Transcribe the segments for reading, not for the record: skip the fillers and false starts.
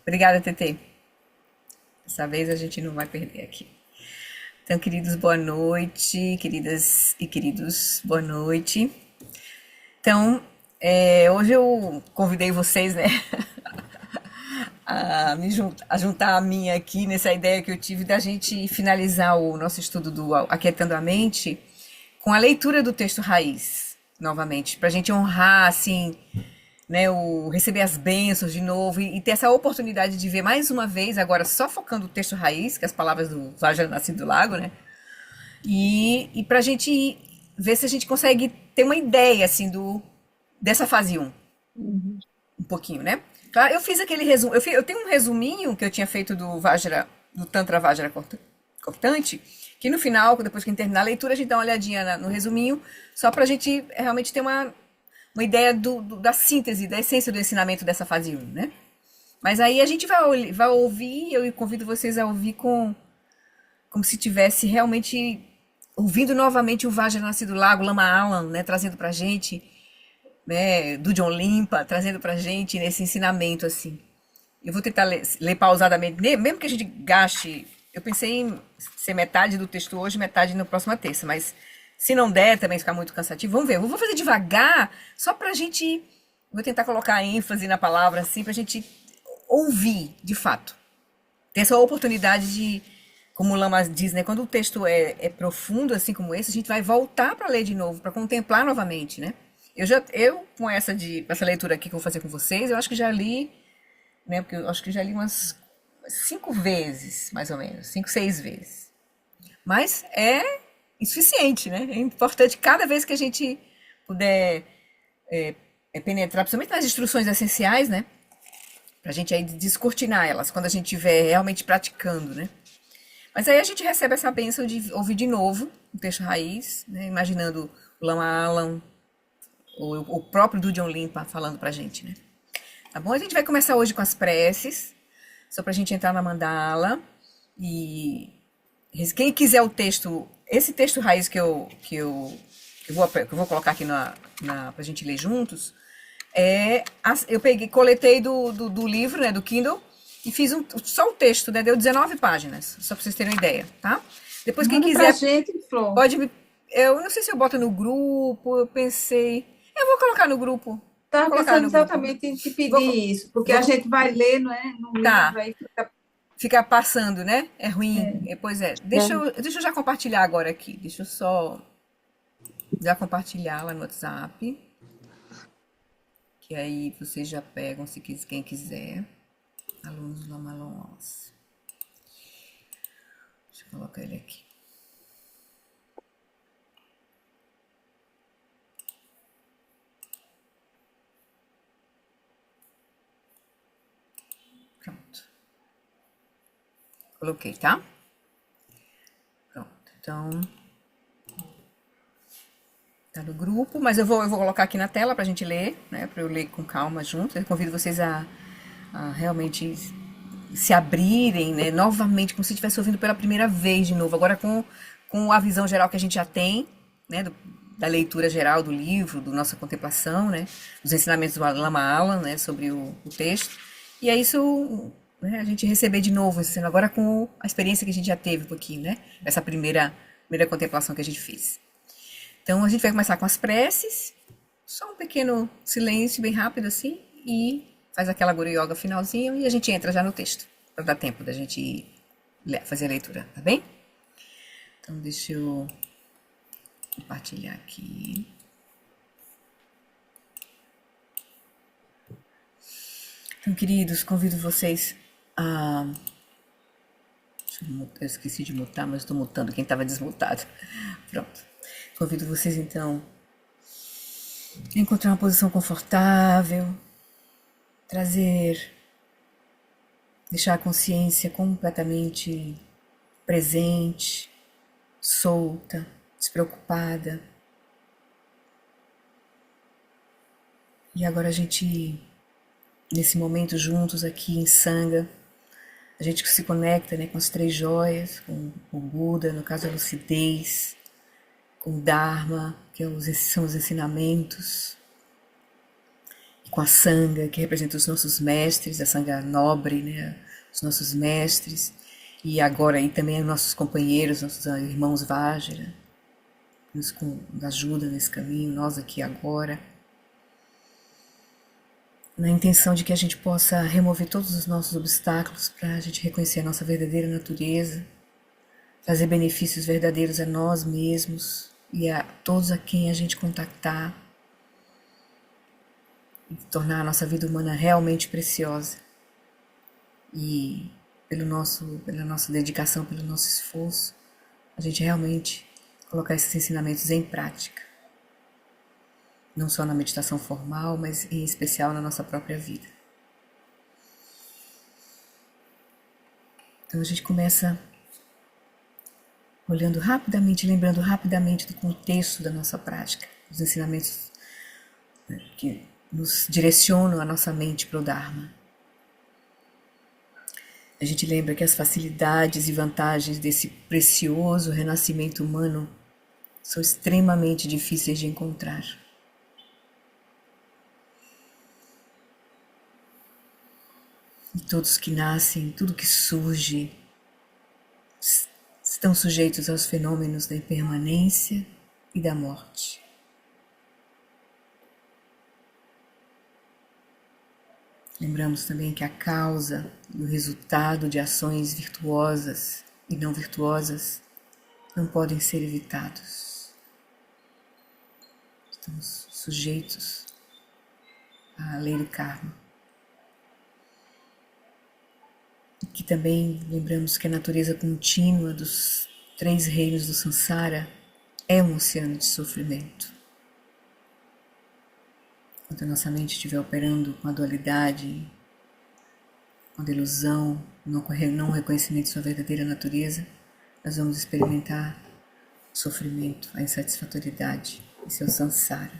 Obrigada, TT. Dessa vez a gente não vai perder aqui. Então, queridos, boa noite. Queridas e queridos, boa noite. Então, hoje eu convidei vocês, né, a juntar a minha aqui nessa ideia que eu tive da gente finalizar o nosso estudo do Aquietando a Mente com a leitura do texto raiz, novamente, para a gente honrar, assim, né, receber as bênçãos de novo e ter essa oportunidade de ver mais uma vez, agora só focando o texto raiz, que é as palavras do Vajra Nascido do Lago, né? E para a gente ver se a gente consegue ter uma ideia, assim, dessa fase Uhum. um pouquinho, né? Claro, eu fiz aquele resumo, eu tenho um resuminho que eu tinha feito do Tantra Vajra cortante, que no final, depois que a gente terminar a leitura, a gente dá uma olhadinha no resuminho, só pra gente realmente ter uma ideia da síntese, da essência do ensinamento dessa fase 1, né? Mas aí a gente vai ouvir, eu convido vocês a ouvir como se tivesse realmente ouvindo novamente o Vajra Nascido do Lago, Lama Alan, né, trazendo pra gente, né, do John Limpa, trazendo pra gente nesse ensinamento, assim. Eu vou tentar ler pausadamente, mesmo que a gente gaste. Eu pensei em ser metade do texto hoje, metade na próxima terça, mas se não der também ficar muito cansativo, vamos ver. Eu vou fazer devagar, só pra gente. Vou tentar colocar ênfase na palavra, assim, pra gente ouvir, de fato. Ter essa oportunidade de, como o Lama diz, né? Quando o texto é profundo, assim como esse, a gente vai voltar para ler de novo, para contemplar novamente, né? Eu com essa leitura aqui que eu vou fazer com vocês, eu acho que já li, né? Porque eu acho que já li umas 5 vezes, mais ou menos, 5, 6 vezes. Mas é insuficiente, né? É importante cada vez que a gente puder penetrar, principalmente nas instruções essenciais, né? Pra gente aí descortinar elas quando a gente estiver realmente praticando, né? Mas aí a gente recebe essa bênção de ouvir de novo o texto raiz, né? Imaginando o Lama Alam, o próprio do John Limpa falando pra gente, né? Tá bom? A gente vai começar hoje com as preces, só pra gente entrar na mandala. E quem quiser o texto, esse texto raiz que eu vou colocar aqui pra gente ler juntos, eu coletei do livro, né, do Kindle, e fiz só o texto, né, deu 19 páginas, só pra vocês terem uma ideia, tá? Depois, quem Manda pra quiser, gente, Flor. pode me. Eu não sei se eu boto no grupo, eu pensei. Eu vou colocar no grupo. Vou Estava colocar pensando no grupo. exatamente em te Vou, pedir isso, porque vou, a gente vai ler, não é? No livro, tá. aí fica. Ficar passando, né? É ruim. É, Pois é. Deixa é. eu, deixa eu já compartilhar agora aqui. Deixa eu só já compartilhar lá no WhatsApp. Que aí vocês já pegam, se quem quiser. Alunos do Amalons. Deixa eu colocar ele aqui. Pronto. Coloquei, tá? Pronto. Então, tá no grupo, mas eu vou colocar aqui na tela pra gente ler, né? Pra eu ler com calma junto. Eu convido vocês a realmente se abrirem, né? Novamente, como se estivesse ouvindo pela primeira vez de novo. Agora com a visão geral que a gente já tem, né? Da leitura geral do livro, da nossa contemplação, né? Dos ensinamentos do Lama Alam, né? Sobre o texto. E é isso, né? A gente receber de novo, sendo agora com a experiência que a gente já teve um pouquinho, né? Essa primeira contemplação que a gente fez. Então a gente vai começar com as preces, só um pequeno silêncio bem rápido assim, e faz aquela Guru Yoga finalzinho e a gente entra já no texto, para dar tempo da gente fazer a leitura, tá bem? Então deixa eu compartilhar aqui. Então, queridos, convido vocês a. Eu esqueci de mutar, mas estou mutando quem estava desmutado. Pronto. Convido vocês então a encontrar uma posição confortável, trazer, deixar a consciência completamente presente, solta, despreocupada. E agora a gente, nesse momento juntos aqui em Sangha, a gente se conecta, né, com as três joias, com o Buda, no caso a lucidez, com o Dharma, que são os ensinamentos, com a Sangha, que representa os nossos mestres, a Sangha nobre, né? Os nossos mestres, e agora aí também os nossos companheiros, nossos irmãos Vajra, nos ajudam nesse caminho, nós aqui agora, na intenção de que a gente possa remover todos os nossos obstáculos para a gente reconhecer a nossa verdadeira natureza, trazer benefícios verdadeiros a nós mesmos e a todos a quem a gente contactar, e tornar a nossa vida humana realmente preciosa. E pela nossa dedicação, pelo nosso esforço, a gente realmente colocar esses ensinamentos em prática. Não só na meditação formal, mas em especial na nossa própria vida. Então a gente começa olhando rapidamente, lembrando rapidamente do contexto da nossa prática, dos ensinamentos que nos direcionam a nossa mente para o Dharma. A gente lembra que as facilidades e vantagens desse precioso renascimento humano são extremamente difíceis de encontrar. E todos que nascem, tudo que surge, estão sujeitos aos fenômenos da impermanência e da morte. Lembramos também que a causa e o resultado de ações virtuosas e não virtuosas não podem ser evitados. Estamos sujeitos à lei do karma. E que também lembramos que a natureza contínua dos 3 reinos do Sansara é um oceano de sofrimento. Enquanto a nossa mente estiver operando com a dualidade, com a ilusão, não reconhecimento de sua verdadeira natureza, nós vamos experimentar o sofrimento, a insatisfatoriedade e seu samsara.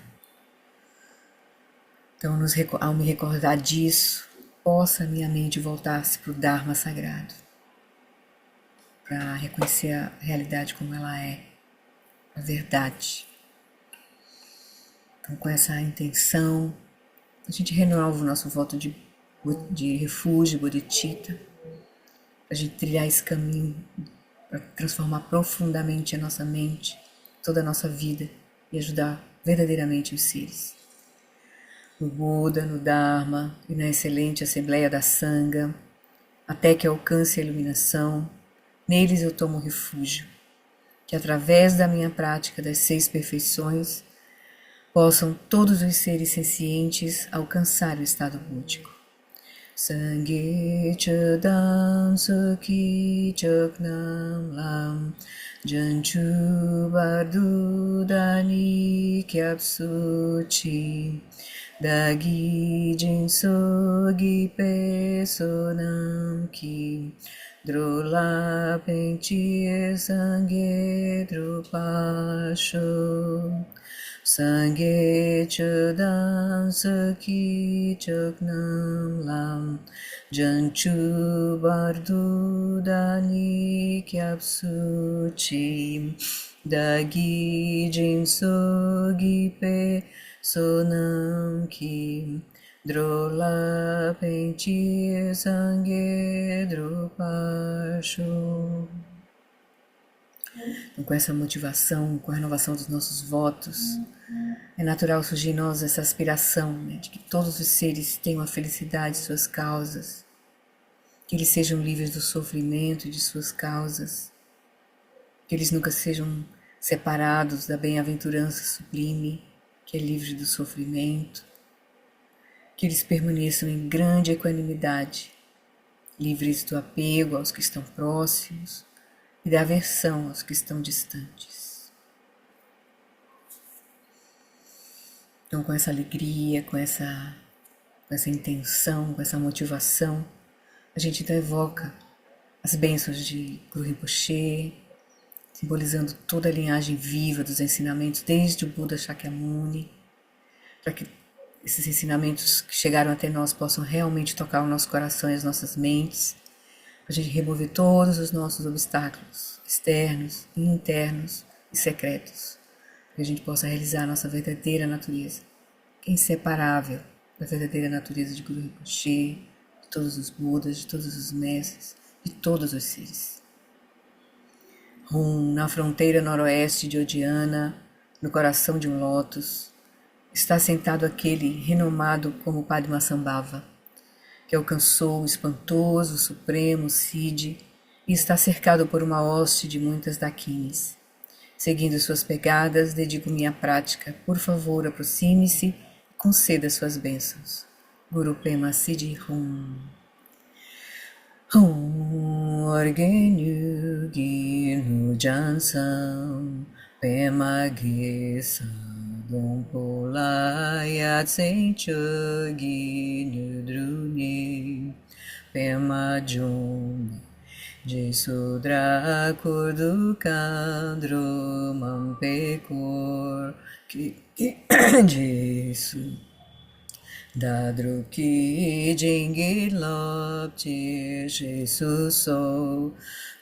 Então, ao me recordar disso, possa minha mente voltar-se para o Dharma sagrado, para reconhecer a realidade como ela é, a verdade. Então, com essa intenção, a gente renova o nosso voto de refúgio, bodhicitta, para a gente trilhar esse caminho, para transformar profundamente a nossa mente, toda a nossa vida e ajudar verdadeiramente os seres. No Buda, no Dharma e na excelente Assembleia da Sangha, até que alcance a iluminação, neles eu tomo refúgio, que através da minha prática das 6 perfeições, possam todos os seres sencientes alcançar o estado búdico. Sangye chadam sukhi chaknam lam janchu bardudani kyapsuchi dagi jinsogi pesonam ki drola pentie sangye drupasho Sangye chadam saki chaknam lam janchu bardudani kyapsuchi dagi jinsogi pe sonam ki drola pentie sangye drupasho. Então, com essa motivação, com a renovação dos nossos votos, é natural surgir em nós essa aspiração, né, de que todos os seres tenham a felicidade de suas causas, que eles sejam livres do sofrimento de suas causas, que eles nunca sejam separados da bem-aventurança sublime, que é livre do sofrimento, que eles permaneçam em grande equanimidade, livres do apego aos que estão próximos, e da aversão aos que estão distantes. Então, com essa alegria, com essa intenção, com essa motivação, a gente então evoca as bênçãos de Guru Rinpoche, simbolizando toda a linhagem viva dos ensinamentos, desde o Buda Shakyamuni, para que esses ensinamentos que chegaram até nós possam realmente tocar o nosso coração e as nossas mentes, a gente remover todos os nossos obstáculos externos, internos e secretos, para que a gente possa realizar a nossa verdadeira natureza, que é inseparável da verdadeira natureza de Guru Rinpoche, de todos os Budas, de todos os mestres, de todos os seres. Na fronteira noroeste de Odiana, no coração de um lótus, está sentado aquele renomado como Padmasambhava, que alcançou o espantoso Supremo Siddhi e está cercado por uma hoste de muitas dakinis. Seguindo suas pegadas, dedico minha prática. Por favor, aproxime-se e conceda suas bênçãos. Guru Pema Siddhi Hum. Hum Orgenyu Ginu Jansam Pema Gesa Dompolaya Tsencho Ginu Druni Pema Juni Jesudra Kurdukandro Mampekor Jesu Dadruki Jingilopti Jesus So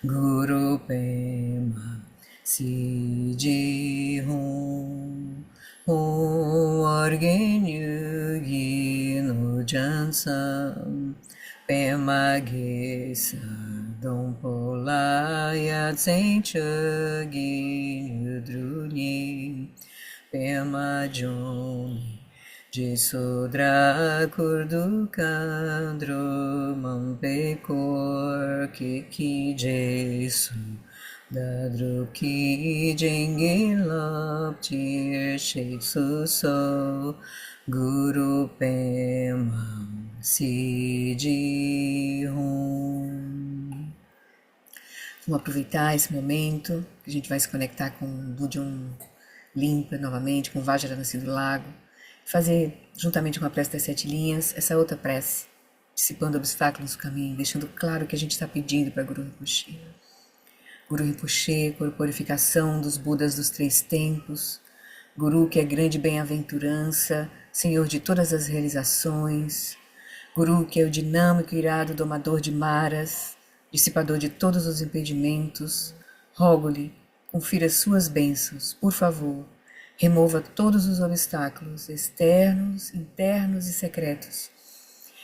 Guru Pema Siddhi Hum Orgenyu Ginu Jansam Pema Gesa Dompolaya Tsencho Ginu Druni Pema Joni Jesudra Kurdukandro Mampekor Kiki Jesu Dadruki Jengilopti Jesu So Guru Pema Siddhi Hum. Vamos aproveitar esse momento que a gente vai se conectar com o Dudjom Limpa novamente, com o Vajra Nascido do Lago, fazer juntamente com a prece das 7 linhas essa outra prece, dissipando obstáculos do caminho, deixando claro o que a gente está pedindo para Guru Rinpoche. Guru Rinpoche, corporificação dos Budas dos 3 tempos, Guru que é grande bem-aventurança, Senhor de todas as realizações, Guru que é o dinâmico e irado domador de maras, dissipador de todos os impedimentos, rogo-lhe, confira suas bênçãos, por favor, remova todos os obstáculos externos, internos e secretos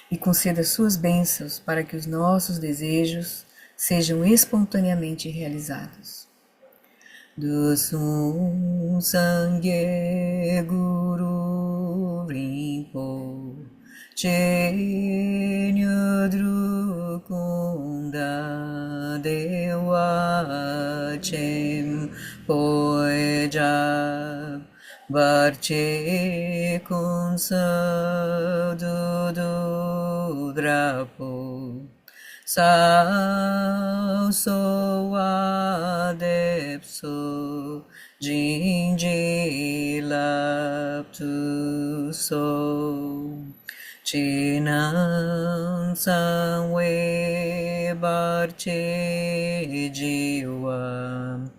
e conceda suas bênçãos para que os nossos desejos sejam espontaneamente realizados. Dusum Sangye Guru Rinpo Chenyudru Kunda Dewa Chem Poejab Barche Kunsa Dudu Drapo Sao Soa Depso Jinji Laptu So Chinan Sanwe Barche Jiwa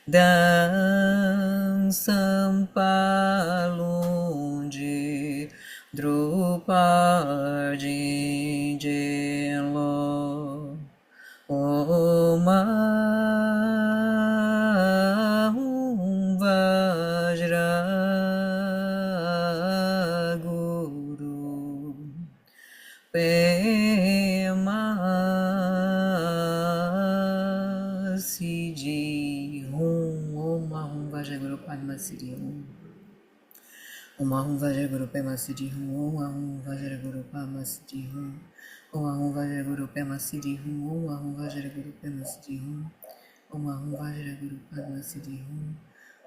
Dan Sampalunji Drupar Jinjelo Oma Vajra Guru Pema Siddhi Hum Om Vajra Guru Padma Siddhi Hum Om Vajra Guru Pema Siddhi Hum Om Vajra Guru Padma Siddhi Hum Om Vajra Guru Pema Siddhi Hum Om Vajra Guru Pema Siddhi Hum Om Vajra Guru Padma Siddhi Hum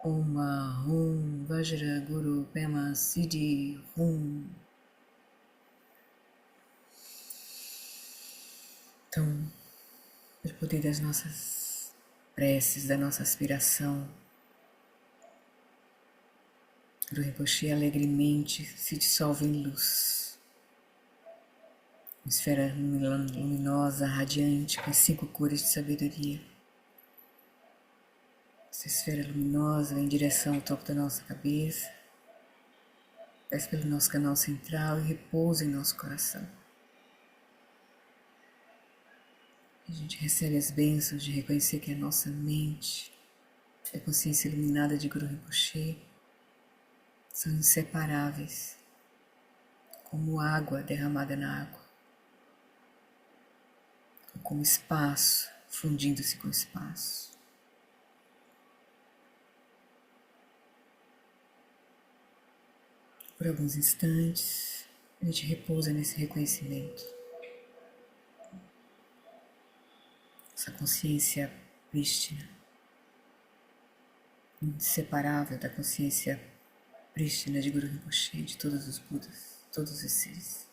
Om Vajra Guru Pema Siddhi Hum. Então, pelo poder das nossas preces, da nossa aspiração, Guru Rinpoche alegremente se dissolve em luz. Uma esfera luminosa, radiante, com as 5 cores de sabedoria. Essa esfera luminosa vem em direção ao topo da nossa cabeça, desce pelo nosso canal central e repousa em nosso coração. A gente recebe as bênçãos de reconhecer que a nossa mente, a consciência iluminada de Guru Rinpoche, são inseparáveis, como água derramada na água, como espaço fundindo-se com espaço. Por alguns instantes, a gente repousa nesse reconhecimento. Essa consciência prístina, inseparável da consciência prístina de Guru Rinpoche, de todos os Budas, todos os seres.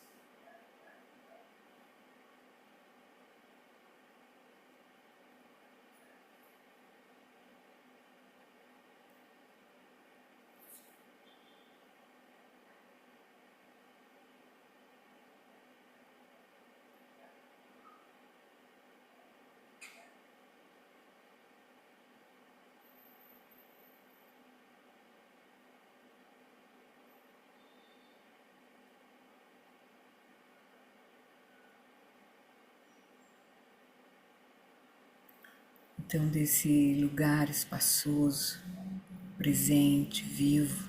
Então, desse lugar espaçoso, presente, vivo,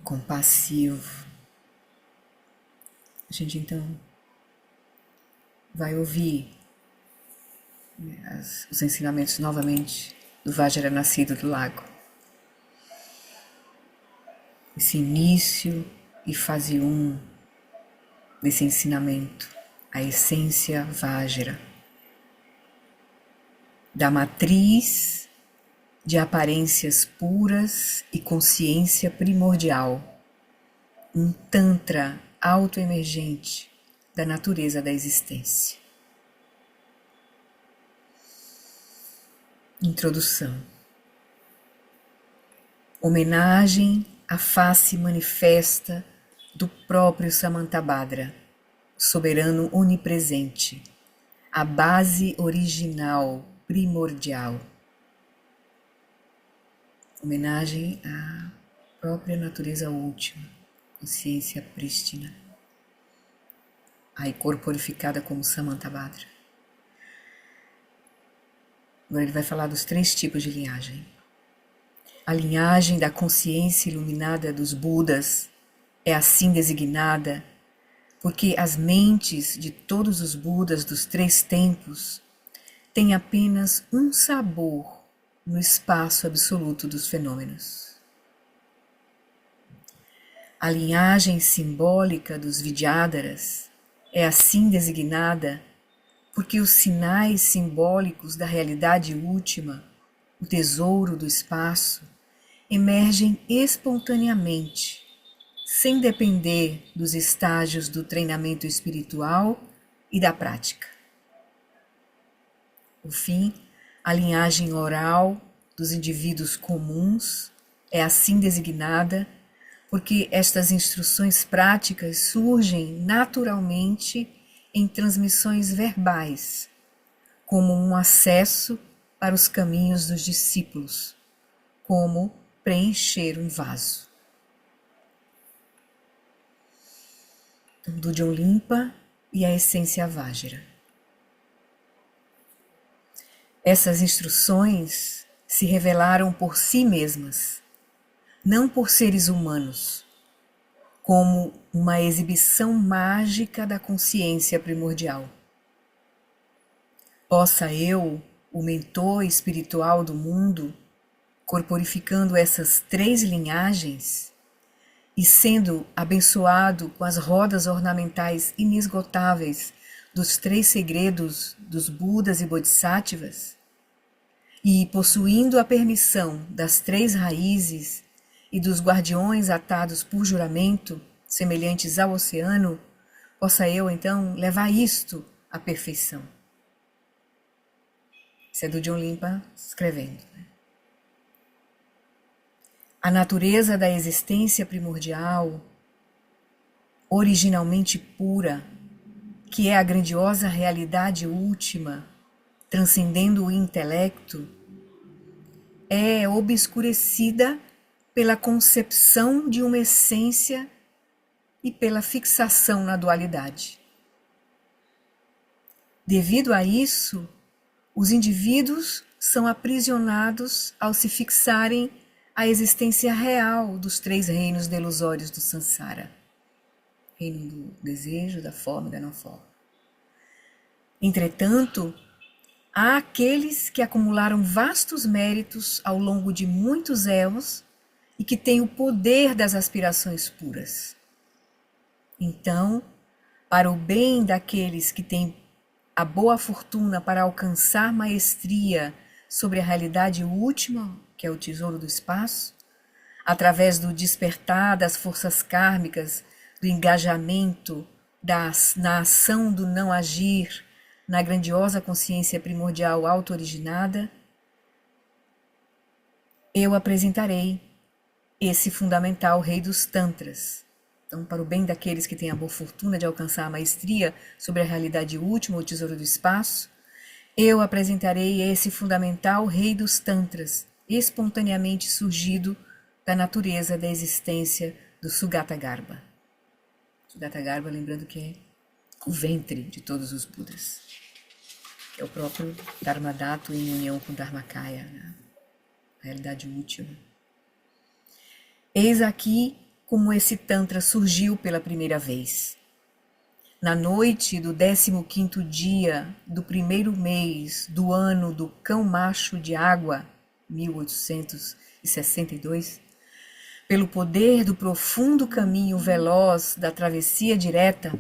compassivo, a gente então vai ouvir os ensinamentos novamente do Vajra nascido do lago. Esse início e fase 1 desse ensinamento, a essência Vajra, da matriz de aparências puras e consciência primordial, um tantra autoemergente da natureza da existência. Introdução. Homenagem à face manifesta do próprio Samantabhadra, soberano onipresente, a base original primordial. Homenagem à própria natureza última, consciência prístina, aí corporificada como Samantabhadra. Agora ele vai falar dos 3 tipos de linhagem. A linhagem da consciência iluminada dos Budas é assim designada porque as mentes de todos os Budas dos 3 tempos têm apenas um sabor no espaço absoluto dos fenômenos. A linhagem simbólica dos Vidyadharas é assim designada porque os sinais simbólicos da realidade última, o tesouro do espaço, emergem espontaneamente, sem depender dos estágios do treinamento espiritual e da prática. Por fim, a linhagem oral dos indivíduos comuns é assim designada porque estas instruções práticas surgem naturalmente em transmissões verbais, como um acesso para os caminhos dos discípulos, como preencher um vaso. Então, do John Limpa e a essência Vajra. Essas instruções se revelaram por si mesmas, não por seres humanos, como uma exibição mágica da consciência primordial. Possa eu, o mentor espiritual do mundo, corporificando essas 3 linhagens e sendo abençoado com as rodas ornamentais inesgotáveis dos 3 segredos dos Budas e Bodhisattvas, e possuindo a permissão das 3 raízes e dos guardiões atados por juramento, semelhantes ao oceano, possa eu, então, levar isto à perfeição. Isso é do John Limpa escrevendo. A natureza da existência primordial, originalmente pura, que é a grandiosa realidade última, transcendendo o intelecto, é obscurecida pela concepção de uma essência e pela fixação na dualidade. Devido a isso, os indivíduos são aprisionados ao se fixarem à existência real dos 3 reinos delusórios do Sansara. reino do desejo, da forma e da não forma. Entretanto, há aqueles que acumularam vastos méritos ao longo de muitos éons e que têm o poder das aspirações puras. Então, para o bem daqueles que têm a boa fortuna para alcançar maestria sobre a realidade última, que é o tesouro do espaço, através do despertar das forças kármicas, do engajamento na ação do não agir, na grandiosa consciência primordial auto-originada, eu apresentarei esse fundamental rei dos tantras. Então, para o bem daqueles que têm a boa fortuna de alcançar a maestria sobre a realidade última, o tesouro do espaço, eu apresentarei esse fundamental rei dos tantras, espontaneamente surgido da natureza da existência do Sugata Garbha. Sugata Garbha, lembrando que é o ventre de todos os Budas, que é o próprio Dharmadhatu em união com Dharmakaya, né? A realidade última. Eis aqui como esse Tantra surgiu pela primeira vez. Na noite do 15º dia do primeiro mês do ano do Cão Macho de Água, 1862, pelo poder do profundo caminho veloz da travessia direta,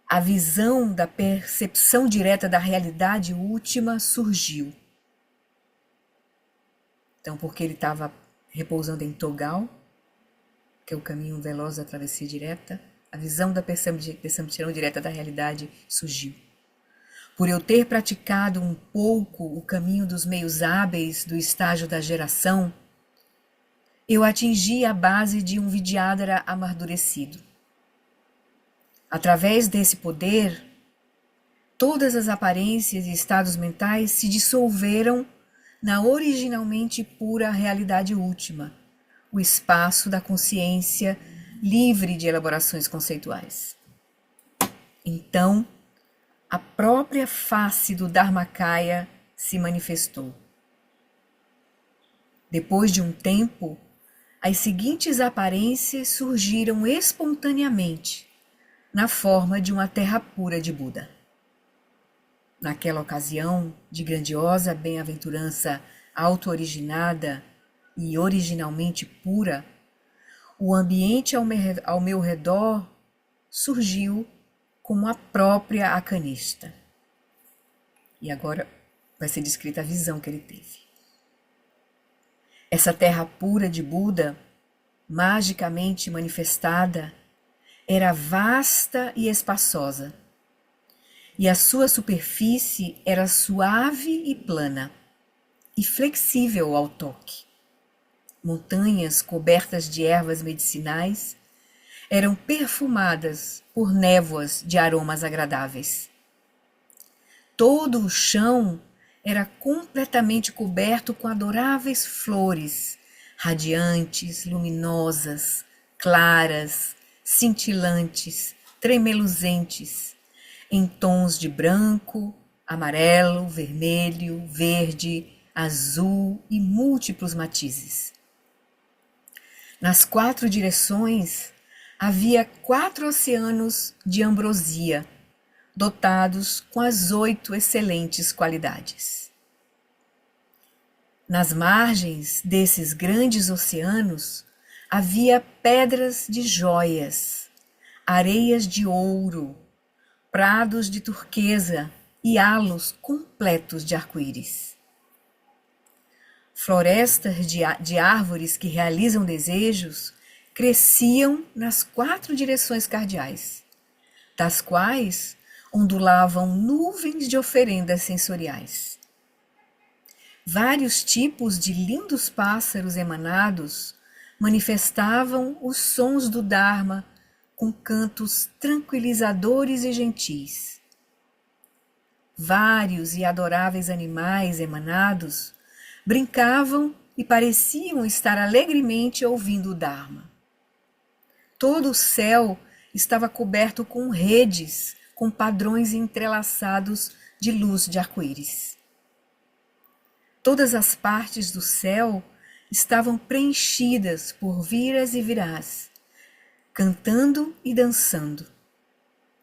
a visão da percepção direta da realidade última surgiu. Então, porque ele estava repousando em Togal, que é o caminho veloz da travessia direta, a visão da percepção direta da realidade surgiu. Por eu ter praticado um pouco o caminho dos meios hábeis do estágio da geração, eu atingi a base de um Vidyadhara amadurecido. Através desse poder, todas as aparências e estados mentais se dissolveram na originalmente pura realidade última, o espaço da consciência livre de elaborações conceituais. Então, a própria face do Dharmakaya se manifestou. Depois de um tempo, as seguintes aparências surgiram espontaneamente, na forma de uma terra pura de Buda. Naquela ocasião de grandiosa bem-aventurança auto-originada e originalmente pura, o ambiente ao meu redor surgiu como a própria Akanista. E agora vai ser descrita a visão que ele teve. Essa terra pura de Buda, magicamente manifestada, era vasta e espaçosa, e a sua superfície era suave e plana, e flexível ao toque. Montanhas cobertas de ervas medicinais eram perfumadas por névoas de aromas agradáveis. Todo o chão era completamente coberto com adoráveis flores, radiantes, luminosas, claras, cintilantes, tremeluzentes, em tons de branco, amarelo, vermelho, verde, azul e múltiplos matizes. Nas 4 direções havia 4 oceanos de ambrosia, dotados com as 8 excelentes qualidades. Nas margens desses grandes oceanos havia pedras de joias, areias de ouro, prados de turquesa e halos completos de arco-íris. Florestas de árvores que realizam desejos cresciam nas 4 direções cardeais, das quais ondulavam nuvens de oferendas sensoriais. Vários tipos de lindos pássaros emanados manifestavam os sons do Dharma com cantos tranquilizadores e gentis. Vários e adoráveis animais emanados brincavam e pareciam estar alegremente ouvindo o Dharma. Todo o céu estava coberto com redes, com padrões entrelaçados de luz de arco-íris. Todas as partes do céu estavam preenchidas por viras e virás, cantando e dançando,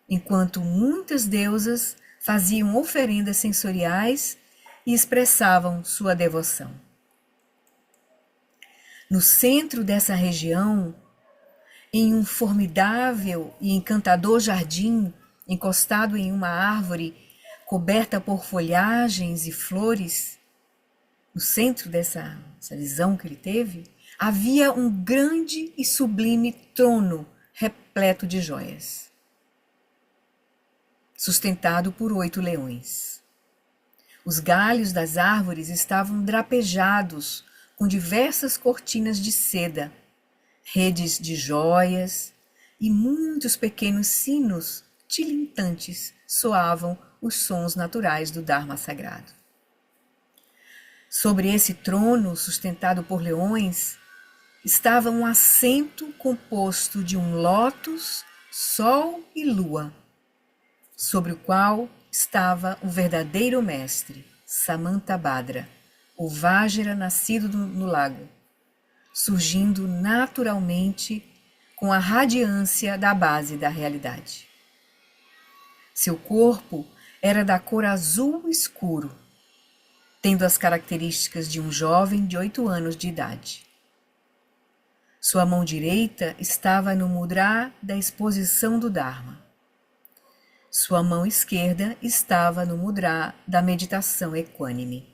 enquanto muitas deusas faziam oferendas sensoriais e expressavam sua devoção. No centro dessa região, em um formidável e encantador jardim, encostado em uma árvore coberta por folhagens e flores, no centro dessa visão que ele teve, havia um grande e sublime trono repleto de joias, sustentado por 8 leões. Os galhos das árvores estavam drapejados com diversas cortinas de seda, redes de joias e muitos pequenos sinos tilintantes soavam os sons naturais do Dharma sagrado. Sobre esse trono, sustentado por leões, estava um assento composto de um lótus, sol e lua, sobre o qual estava o verdadeiro mestre, Samantabhadra, o Vajra nascido no lago, surgindo naturalmente com a radiância da base da realidade. Seu corpo era da cor azul escuro, tendo as características de um jovem de 8 anos de idade. Sua mão direita estava no mudra da exposição do Dharma. Sua mão esquerda estava no mudra da meditação equânime.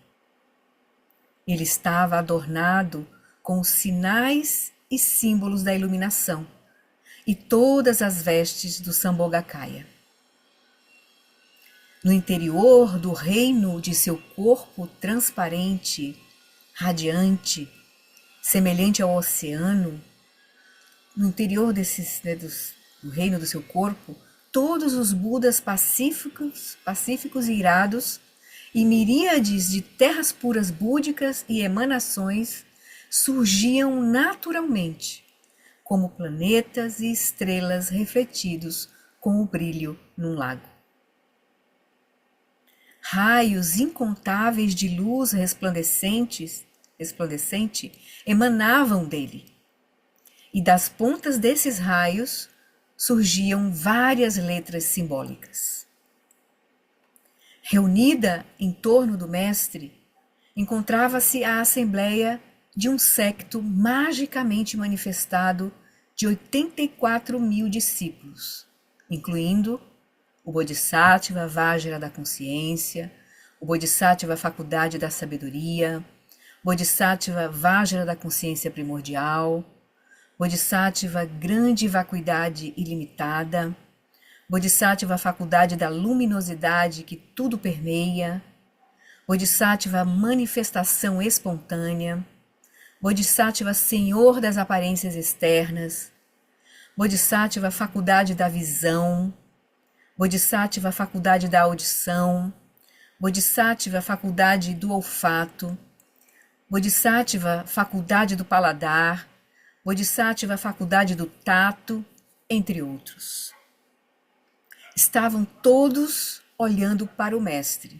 Ele estava adornado com os sinais e símbolos da iluminação e todas as vestes do Sambhogakaya. No interior do reino de seu corpo transparente, radiante, semelhante ao oceano, no interior do reino do seu corpo, todos os Budas pacíficos e irados, e miríades de terras puras búdicas e emanações surgiam naturalmente, como planetas e estrelas refletidos com o brilho num lago. Raios incontáveis de luz resplandecente emanavam dele, e das pontas desses raios surgiam várias letras simbólicas. Reunida em torno do mestre, encontrava-se a assembleia de um séquito magicamente manifestado de 84.000 discípulos, incluindo o Bodhisattva Vajra da consciência, o Bodhisattva Faculdade da sabedoria, Bodhisattva Vajra da consciência primordial, Bodhisattva grande vacuidade ilimitada, Bodhisattva faculdade da luminosidade que tudo permeia, Bodhisattva manifestação espontânea, Bodhisattva senhor das aparências externas, Bodhisattva faculdade da visão, Bodhisattva faculdade da audição, Bodhisattva faculdade do olfato, Bodhisattva faculdade do paladar, Bodhisattva faculdade do tato, entre outros. Estavam todos olhando para o mestre,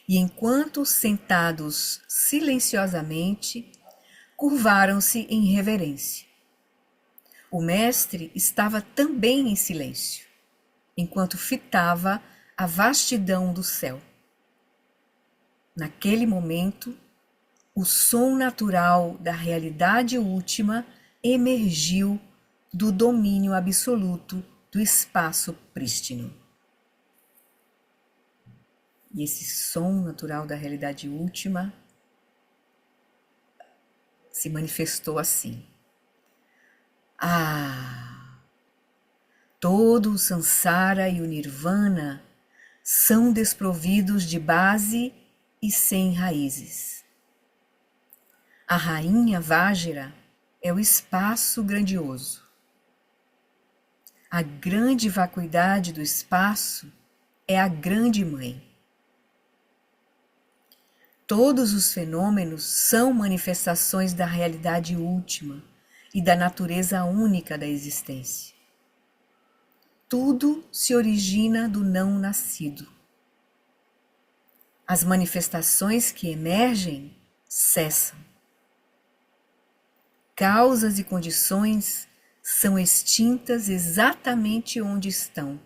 e enquanto sentados silenciosamente, curvaram-se em reverência. O mestre estava também em silêncio, enquanto fitava a vastidão do céu. Naquele momento, o som natural da realidade última emergiu do domínio absoluto do espaço prístino. E esse som natural da realidade última se manifestou assim. Todo o Sansara e o Nirvana são desprovidos de base e sem raízes. A rainha Vajra é o espaço grandioso. A grande vacuidade do espaço é a grande mãe. Todos os fenômenos são manifestações da realidade última e da natureza única da existência. Tudo se origina do não nascido. As manifestações que emergem cessam. Causas e condições são extintas exatamente onde estão.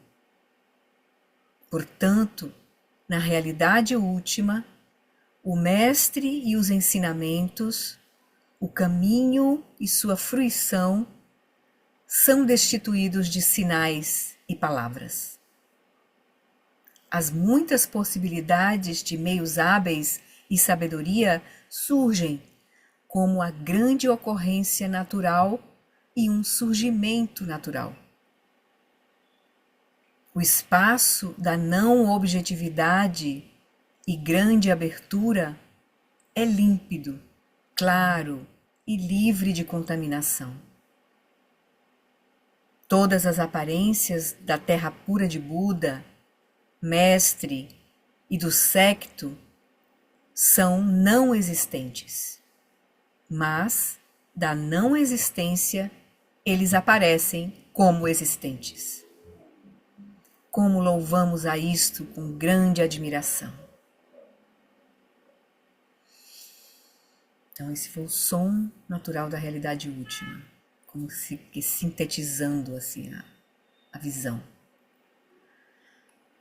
Portanto, na realidade última, o Mestre e os ensinamentos, o caminho e sua fruição são destituídos de sinais e palavras. As muitas possibilidades de meios hábeis e sabedoria surgem como a grande ocorrência natural e um surgimento natural. O espaço da não objetividade e grande abertura é límpido, claro e livre de contaminação. Todas as aparências da terra pura de Buda, Mestre e do secto são não existentes, mas da não existência eles aparecem como existentes. Como louvamos a isto com grande admiração. Então esse foi o som natural da realidade última, como se sintetizando assim a visão.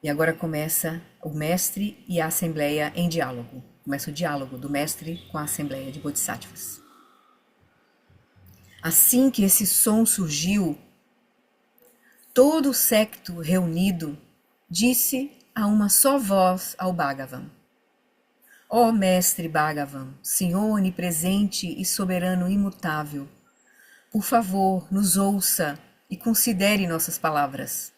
E agora começa o mestre e a assembleia em diálogo. Começa o diálogo do mestre com a assembleia de Bodhisattvas. Assim que esse som surgiu, todo o secto reunido disse a uma só voz ao Bhagavan: Ó mestre Bhagavan, Senhor onipresente e soberano imutável, por favor, nos ouça e considere nossas palavras.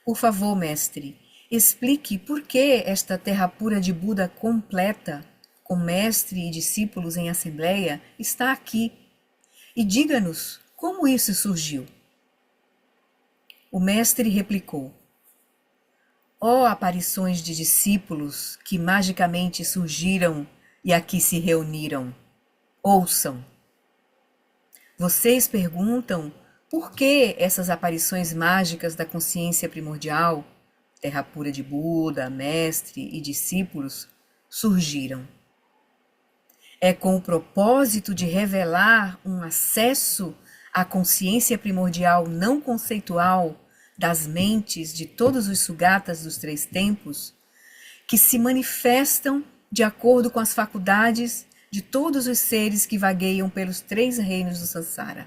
Por favor, mestre, explique por que esta terra pura de Buda completa, com mestre e discípulos em assembleia, está aqui. E diga-nos como isso surgiu. O mestre replicou: Ó aparições de discípulos que magicamente surgiram e aqui se reuniram, ouçam. Vocês perguntam por que essas aparições mágicas da consciência primordial, terra pura de Buda, mestre e discípulos, surgiram. É com o propósito de revelar um acesso à consciência primordial não conceitual das mentes de todos os sugatas dos três tempos, que se manifestam de acordo com as faculdades de todos os seres que vagueiam pelos três reinos do Sansara.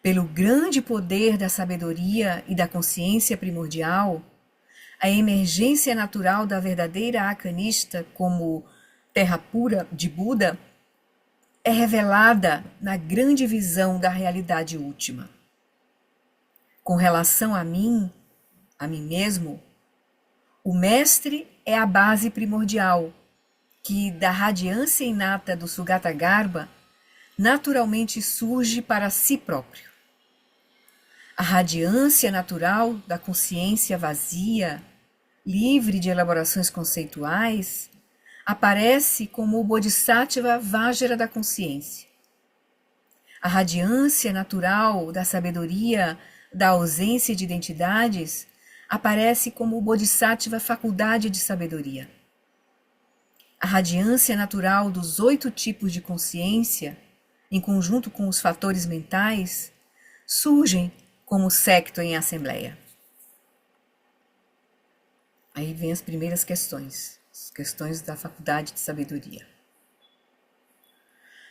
Pelo grande poder da sabedoria e da consciência primordial, a emergência natural da verdadeira Akanishta como terra pura de Buda é revelada na grande visão da realidade última. Com relação a mim mesmo, o mestre é a base primordial, que da radiância inata do Sugatagarbha naturalmente surge para si próprio. A radiância natural da consciência vazia, livre de elaborações conceituais, aparece como o Bodhisattva Vajra da consciência. A radiância natural da sabedoria da ausência de identidades aparece como o Bodhisattva faculdade de sabedoria. A radiância natural dos 8 tipos de consciência, em conjunto com os fatores mentais, surgem como secto em assembleia. Aí vem as primeiras questões, as questões da faculdade de sabedoria.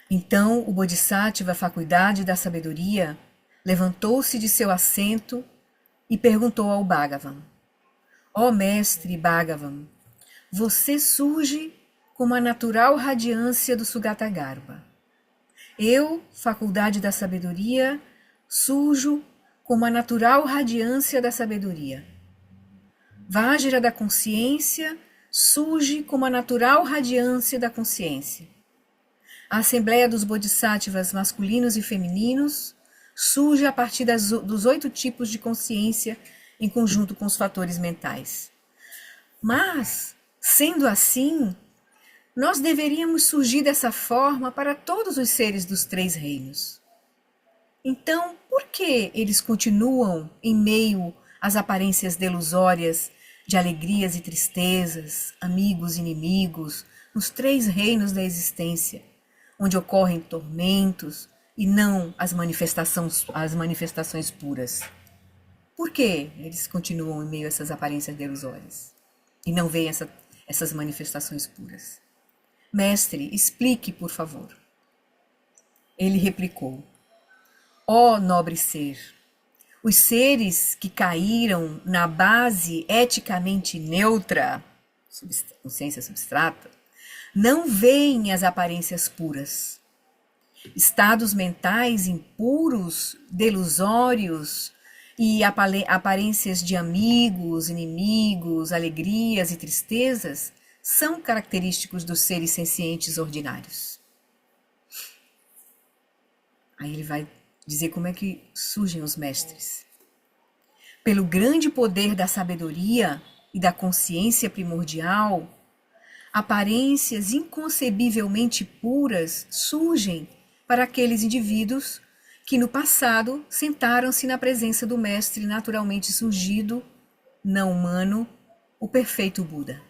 Então, o Bodhisattva, faculdade da sabedoria, levantou-se de seu assento e perguntou ao Bhagavan: Ó mestre Bhagavan, você surge como a natural radiância do Sugatagarbha. Eu, faculdade da sabedoria, surjo como a natural radiância da sabedoria. Vajra da consciência surge como a natural radiância da consciência. A Assembleia dos Bodhisattvas masculinos e femininos surge a partir dos 8 tipos de consciência em conjunto com os fatores mentais. Mas, sendo assim, nós deveríamos surgir dessa forma para todos os seres dos 3 reinos. Então, por que eles continuam em meio às aparências delusórias de alegrias e tristezas, amigos e inimigos, nos 3 reinos da existência, onde ocorrem tormentos, e não as manifestações puras? Por que eles continuam em meio a essas aparências delusórias e não veem essas manifestações puras? Mestre, explique, por favor. Ele replicou: ó nobre ser, os seres que caíram na base eticamente neutra, consciência substrata, não veem as aparências puras. Estados mentais impuros, delusórios e aparências de amigos, inimigos, alegrias e tristezas são característicos dos seres sencientes ordinários. Aí ele vai dizer como é que surgem os mestres. Pelo grande poder da sabedoria e da consciência primordial, aparências inconcebivelmente puras surgem para aqueles indivíduos que no passado sentaram-se na presença do mestre naturalmente surgido, não humano, o perfeito Buda.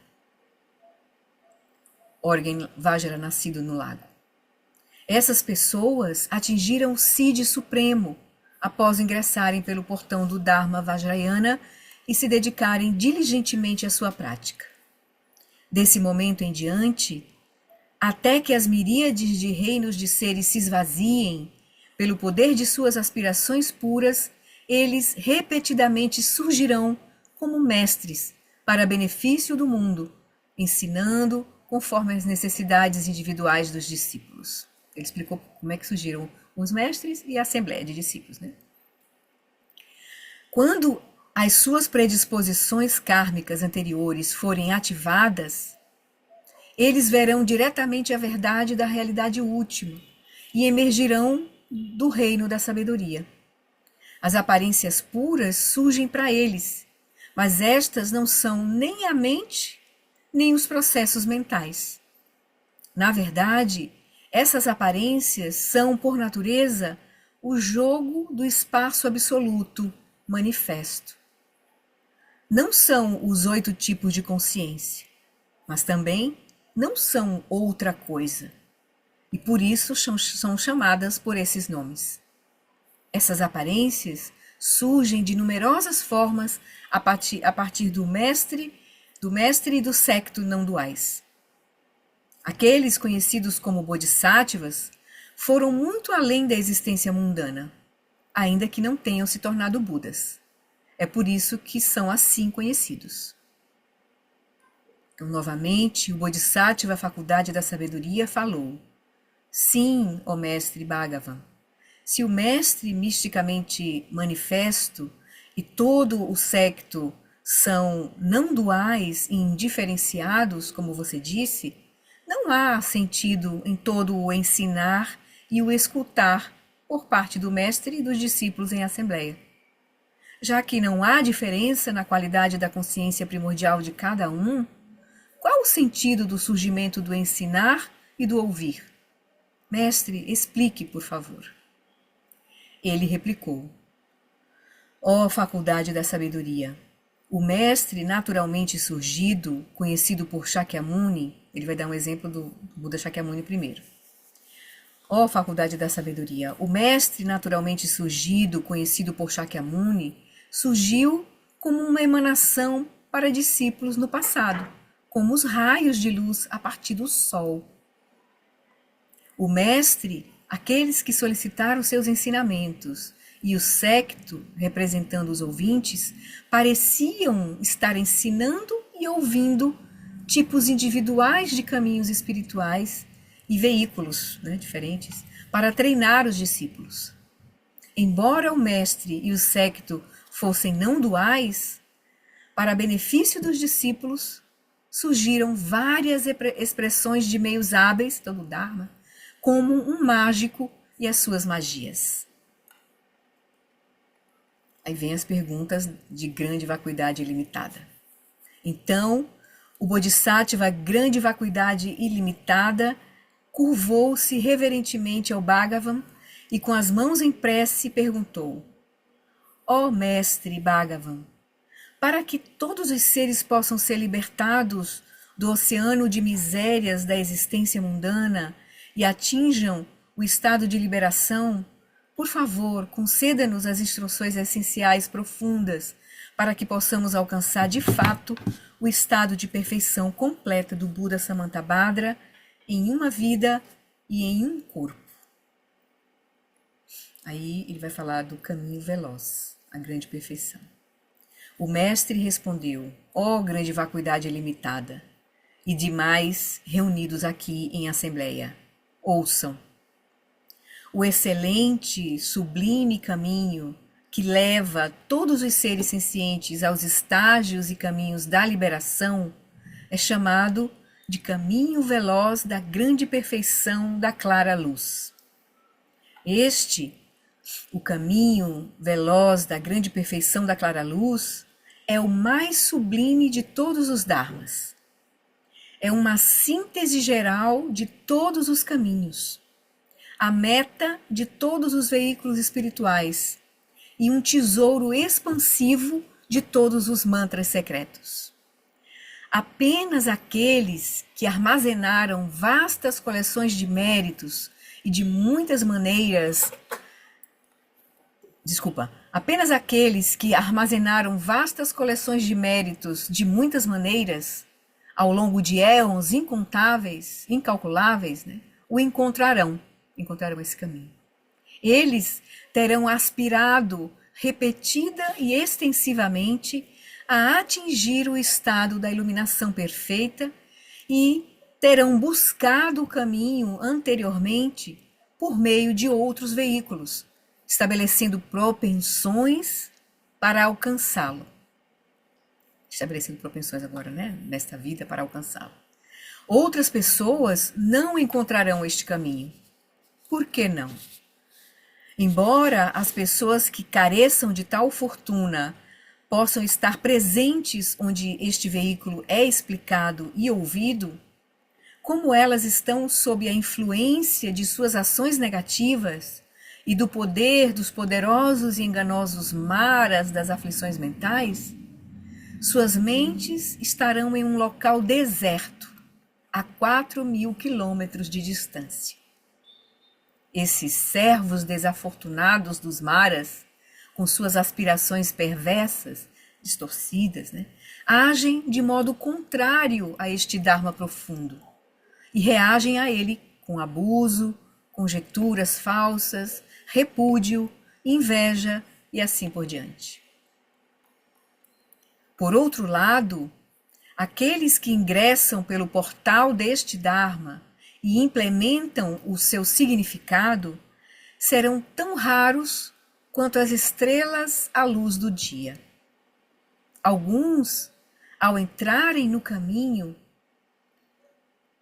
Orgen Vajra, nascido no lago. Essas pessoas atingiram o Siddhi Supremo após ingressarem pelo portão do Dharma Vajrayana e se dedicarem diligentemente à sua prática. Desse momento em diante, até que as miríades de reinos de seres se esvaziem, pelo poder de suas aspirações puras, eles repetidamente surgirão como mestres para benefício do mundo, ensinando conforme as necessidades individuais dos discípulos. Ele explicou como é que surgiram os mestres e a assembleia de discípulos, né? Quando as suas predisposições kármicas anteriores forem ativadas, eles verão diretamente a verdade da realidade última e emergirão do reino da sabedoria. As aparências puras surgem para eles, mas estas não são nem a mente, nem os processos mentais. Na verdade, essas aparências são, por natureza, o jogo do espaço absoluto, manifesto. Não são os 8 tipos de consciência, mas também não são outra coisa, e por isso são chamadas por esses nomes. Essas aparências surgem de numerosas formas a partir do mestre e do secto não duais. Aqueles conhecidos como bodhisattvas foram muito além da existência mundana, ainda que não tenham se tornado Budas. É por isso que são assim conhecidos. Então, novamente, o Bodhisattva, a faculdade da sabedoria, falou: sim, ó mestre Bhagavan, se o mestre misticamente manifesto e todo o secto são não duais e indiferenciados, como você disse, não há sentido em todo o ensinar e o escutar por parte do mestre e dos discípulos em assembleia. Já que não há diferença na qualidade da consciência primordial de cada um, qual o sentido do surgimento do ensinar e do ouvir? Mestre, explique, por favor. Ele replicou: ó faculdade da sabedoria, o mestre naturalmente surgido, conhecido por Shakyamuni, ele vai dar um exemplo do Buda Shakyamuni primeiro. Ó faculdade da sabedoria, o mestre naturalmente surgido, conhecido por Shakyamuni, surgiu como uma emanação para discípulos no passado, como os raios de luz a partir do sol. O mestre, aqueles que solicitaram seus ensinamentos, e o secto, representando os ouvintes, pareciam estar ensinando e ouvindo tipos individuais de caminhos espirituais e veículos, diferentes para treinar os discípulos. Embora o mestre e o secto fossem não duais, para benefício dos discípulos, surgiram várias expressões de meios hábeis, todo o Dharma, como um mágico e as suas magias. Aí vem as perguntas de grande vacuidade ilimitada. Então, o Bodhisattva, grande vacuidade ilimitada, curvou-se reverentemente ao Bhagavan e com as mãos em prece perguntou: ó mestre Bhagavan, para que todos os seres possam ser libertados do oceano de misérias da existência mundana e atinjam o estado de liberação, por favor, conceda-nos as instruções essenciais profundas para que possamos alcançar de fato o estado de perfeição completa do Buda Samantabhadra em uma vida e em um corpo. Aí ele vai falar do caminho veloz, a grande perfeição. O mestre respondeu: ó grande vacuidade ilimitada, e demais reunidos aqui em assembleia, ouçam. O excelente, sublime caminho que leva todos os seres sencientes aos estágios e caminhos da liberação é chamado de caminho veloz da grande perfeição da clara luz. Este, o caminho veloz da grande perfeição da clara luz, é o mais sublime de todos os dharmas. É uma síntese geral de todos os caminhos, a meta de todos os veículos espirituais e um tesouro expansivo de todos os mantras secretos. Apenas aqueles que armazenaram vastas coleções de méritos e de muitas maneiras. Apenas aqueles que armazenaram vastas coleções de méritos de muitas maneiras, ao longo de éons incontáveis, incalculáveis, né, o encontrarão esse caminho. Eles terão aspirado repetida e extensivamente a atingir o estado da iluminação perfeita e terão buscado o caminho anteriormente por meio de outros veículos, estabelecendo propensões para alcançá-lo. Estabelecendo propensões agora, né? Nesta vida para alcançá-lo. Outras pessoas não encontrarão este caminho. Por que não? Embora as pessoas que careçam de tal fortuna possam estar presentes onde este veículo é explicado e ouvido, como elas estão sob a influência de suas ações negativas e do poder dos poderosos e enganosos maras das aflições mentais, suas mentes estarão em um local deserto, a 4.000 quilômetros de distância. Esses servos desafortunados dos maras, com suas aspirações perversas, distorcidas, né, agem de modo contrário a este Dharma profundo e reagem a ele com abuso, conjecturas falsas, repúdio, inveja e assim por diante. Por outro lado, aqueles que ingressam pelo portal deste Dharma e implementam o seu significado serão tão raros quanto as estrelas à luz do dia. Alguns, ao entrarem no caminho,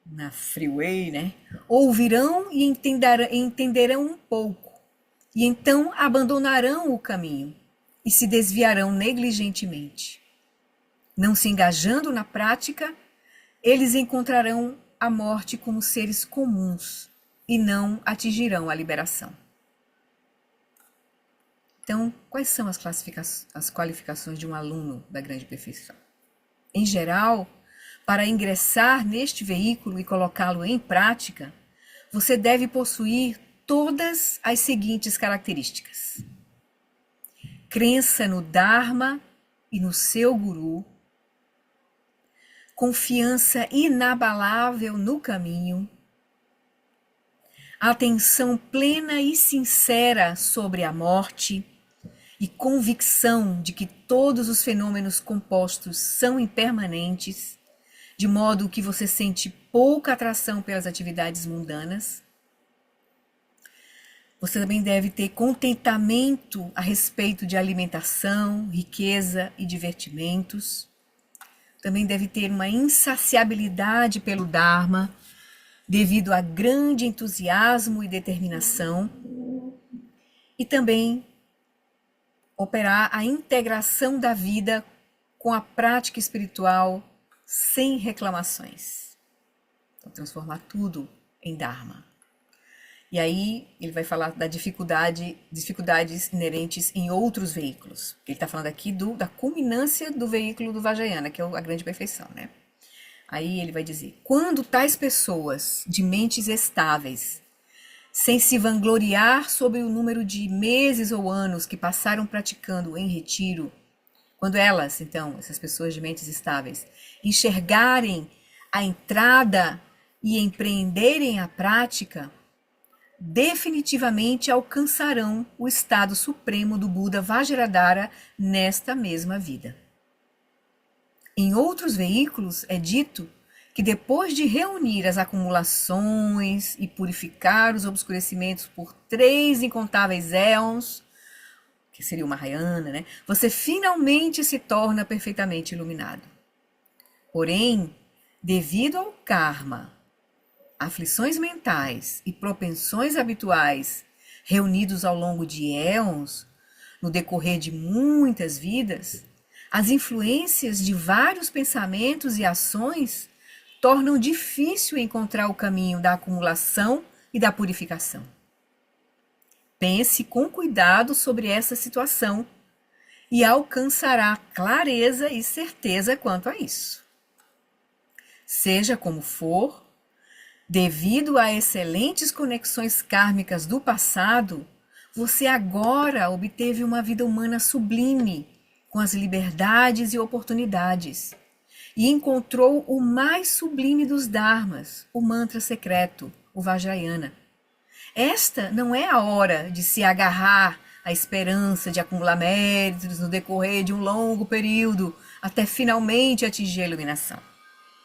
na freeway, né, ouvirão e entenderão um pouco, e então abandonarão o caminho e se desviarão negligentemente. Não se engajando na prática, eles encontrarão a morte como seres comuns e não atingirão a liberação. Então, quais são as qualificações de um aluno da grande perfeição? Em geral, para ingressar neste veículo e colocá-lo em prática, você deve possuir todas as seguintes características: crença no Dharma e no seu Guru, confiança inabalável no caminho, atenção plena e sincera sobre a morte e convicção de que todos os fenômenos compostos são impermanentes, de modo que você sente pouca atração pelas atividades mundanas. Você também deve ter contentamento a respeito de alimentação, riqueza e divertimentos. Também deve ter uma insaciabilidade pelo Dharma, devido a grande entusiasmo e determinação. E também operar a integração da vida com a prática espiritual sem reclamações. Então, transformar tudo em Dharma. E aí ele vai falar da dificuldades inerentes em outros veículos. Ele está falando aqui da culminância do veículo do Vajrayana, que é a grande perfeição, né? Aí ele vai dizer: quando tais pessoas de mentes estáveis sem se vangloriar sobre o número de meses ou anos que passaram praticando em retiro, quando elas, então, essas pessoas de mentes estáveis, enxergarem a entrada e empreenderem a prática, definitivamente alcançarão o estado supremo do Buda Vajradhara nesta mesma vida. Em outros veículos é dito que depois de reunir as acumulações e purificar os obscurecimentos por 3 incontáveis éons, que seria o Mahayana, né? Você finalmente se torna perfeitamente iluminado. Porém, devido ao karma, aflições mentais e propensões habituais reunidos ao longo de éons, no decorrer de muitas vidas, as influências de vários pensamentos e ações tornam difícil encontrar o caminho da acumulação e da purificação. Pense com cuidado sobre essa situação e alcançará clareza e certeza quanto a isso. Seja como for, devido a excelentes conexões kármicas do passado, você agora obteve uma vida humana sublime, com as liberdades e oportunidades, e encontrou o mais sublime dos dharmas, o mantra secreto, o Vajrayana. Esta não é a hora de se agarrar à esperança de acumular méritos no decorrer de um longo período, até finalmente atingir a iluminação.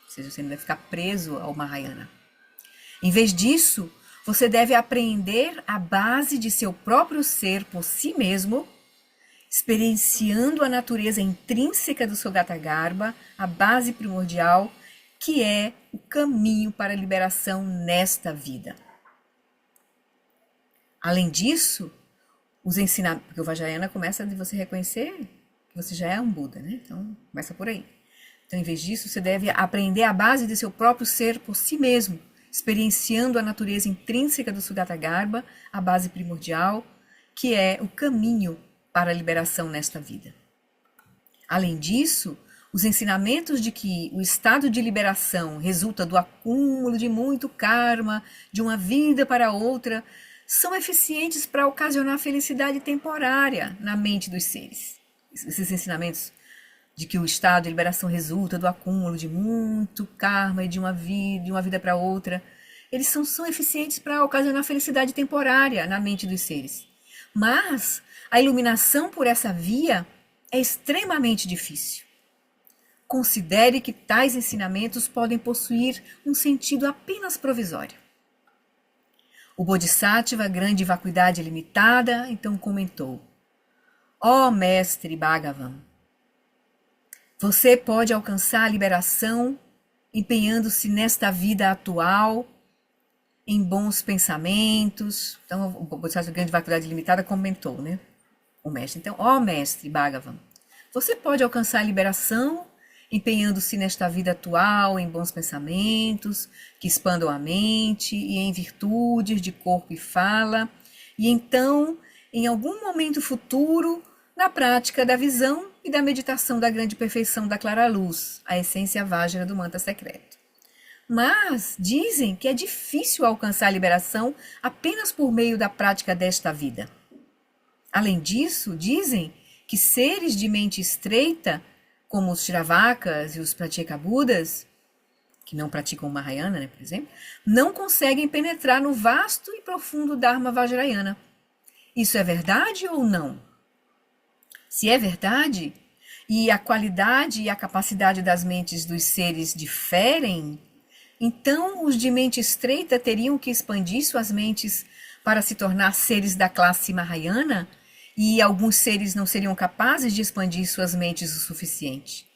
Ou seja, você não vai ficar preso ao Mahayana. Em vez disso, você deve aprender a base de seu próprio ser por si mesmo, experienciando a natureza intrínseca do Sogatagarbha, a base primordial, que é o caminho para a liberação nesta vida. Além disso, os ensinamentos, porque o Vajrayana começa de você reconhecer que você já é um Buda, né? Então, começa por aí. Então, em vez disso, você deve aprender a base de seu próprio ser por si mesmo, experienciando a natureza intrínseca do Sogatagarbha, a base primordial, que é o caminho para a liberação nesta vida. Além disso, os ensinamentos de que o estado de liberação resulta do acúmulo de muito karma de uma vida para outra são eficientes para ocasionar felicidade temporária na mente dos seres. Esses ensinamentos de que o estado de liberação resulta do acúmulo de muito karma e de uma vida para outra, eles são eficientes para ocasionar felicidade temporária na mente dos seres. Mas a iluminação por essa via é extremamente difícil. Considere que tais ensinamentos podem possuir um sentido apenas provisório. O Bodhisattva, grande vacuidade limitada, então comentou: Ó Mestre Bhagavan, você pode alcançar a liberação empenhando-se nesta vida atual em bons pensamentos. Então, o Bodhisattva, grande vacuidade limitada, comentou, né? O mestre. Então, ó Mestre Bhagavan, você pode alcançar a liberação empenhando-se nesta vida atual em bons pensamentos, que expandam a mente e em virtudes de corpo e fala, e então, em algum momento futuro, na prática da visão e da meditação da grande perfeição da clara luz, a essência Vajra do mantra secreto. Mas dizem que é difícil alcançar a liberação apenas por meio da prática desta vida. Além disso, dizem que seres de mente estreita, como os Shravakas e os Pratyekabuddhas, que não praticam o Mahayana, né, por exemplo, não conseguem penetrar no vasto e profundo Dharma Vajrayana. Isso é verdade ou não? Se é verdade, e a qualidade e a capacidade das mentes dos seres diferem, então os de mente estreita teriam que expandir suas mentes para se tornar seres da classe Mahayana, e alguns seres não seriam capazes de expandir suas mentes o suficiente.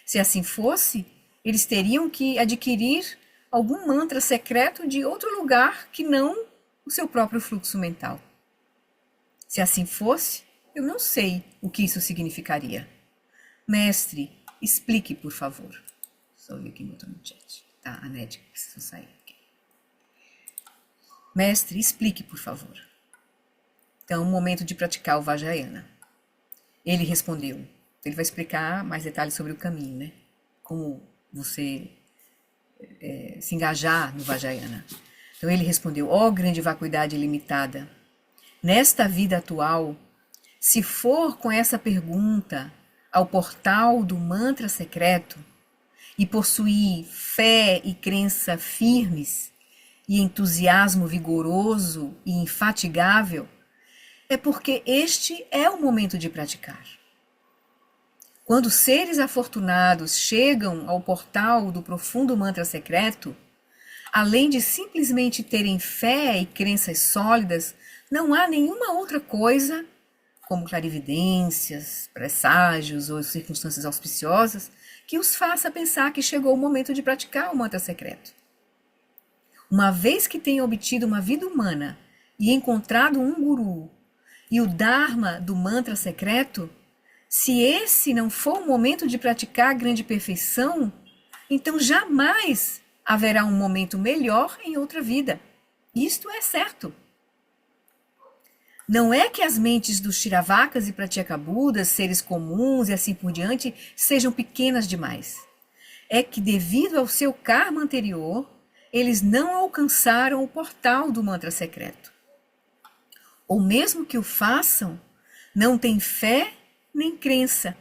Se assim fosse, eles teriam que adquirir algum mantra secreto de outro lugar que não o seu próprio fluxo mental. Se assim fosse, eu não sei o que isso significaria. Mestre, explique, por favor. Só ver quem botou no chat. Tá, a Nédia precisa sair. Mestre, explique, por favor. Então, momento de praticar o Vajrayana. Ele respondeu. Ele vai explicar mais detalhes sobre o caminho, né? Como você se engajar no Vajrayana. Então ele respondeu: ó grande vacuidade ilimitada, nesta vida atual, se for com essa pergunta ao portal do mantra secreto e possuir fé e crença firmes e entusiasmo vigoroso e infatigável, é porque este é o momento de praticar. Quando seres afortunados chegam ao portal do profundo mantra secreto, além de simplesmente terem fé e crenças sólidas, não há nenhuma outra coisa, como clarividências, presságios ou circunstâncias auspiciosas, que os faça pensar que chegou o momento de praticar o mantra secreto. Uma vez que tenham obtido uma vida humana e encontrado um guru e o dharma do mantra secreto, se esse não for o momento de praticar a grande perfeição, então jamais haverá um momento melhor em outra vida. Isto é certo. Não é que as mentes dos Shravakas e Pratyekabuddhas, seres comuns e assim por diante, sejam pequenas demais. É que, devido ao seu karma anterior, eles não alcançaram o portal do mantra secreto. Ou mesmo que o façam, não têm fé nem crença.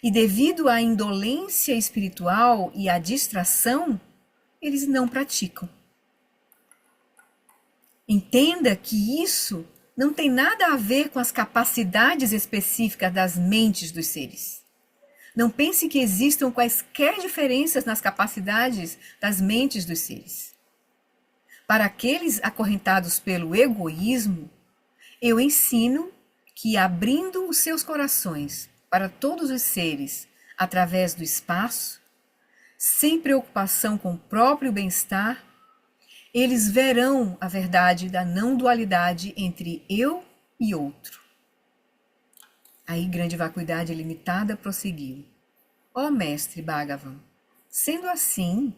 E devido à indolência espiritual e à distração, eles não praticam. Entenda que isso não tem nada a ver com as capacidades específicas das mentes dos seres. Não pense que existam quaisquer diferenças nas capacidades das mentes dos seres. Para aqueles acorrentados pelo egoísmo, eu ensino que, abrindo os seus corações para todos os seres através do espaço, sem preocupação com o próprio bem-estar, eles verão a verdade da não-dualidade entre eu e outro. Aí grande vacuidade ilimitada prosseguiu: ó mestre Bhagavan, sendo assim,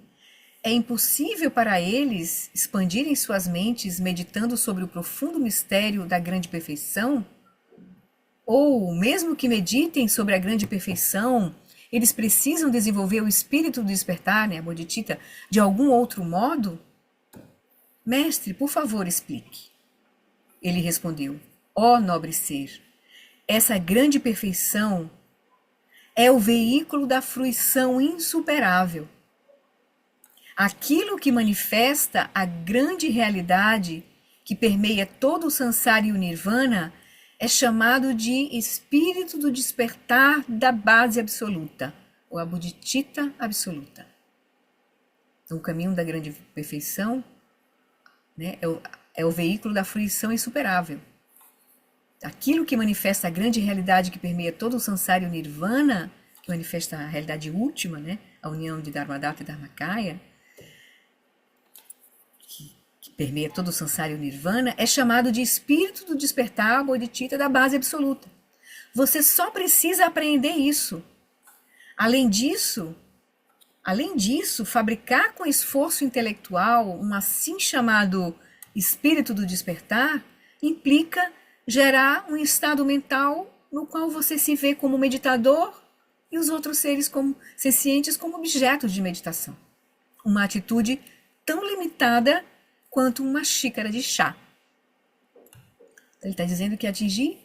é impossível para eles expandirem suas mentes meditando sobre o profundo mistério da grande perfeição? Ou, mesmo que meditem sobre a grande perfeição, eles precisam desenvolver o espírito do despertar, a bodhicitta, de algum outro modo? Mestre, por favor, explique. Ele respondeu: ó nobre ser, essa grande perfeição é o veículo da fruição insuperável. Aquilo que manifesta a grande realidade que permeia todo o samsara e o nirvana é chamado de espírito do despertar da base absoluta, ou a bodhicitta absoluta. Então, o caminho da grande perfeição, né, é o veículo da fruição insuperável. Aquilo que manifesta a grande realidade que permeia todo o samsara e o nirvana, que manifesta a realidade última, né, a união de Dharmadhata e Dharmakaya, que permeia todo o samsara e o nirvana, é chamado de espírito do despertar, bodhicitta da base absoluta. Você só precisa aprender isso. Além disso, fabricar com esforço intelectual um assim chamado espírito do despertar implica gerar um estado mental no qual você se vê como meditador e os outros seres como sencientes como objetos de meditação. Uma atitude tão limitada quanto uma xícara de chá. Ele está dizendo que atingir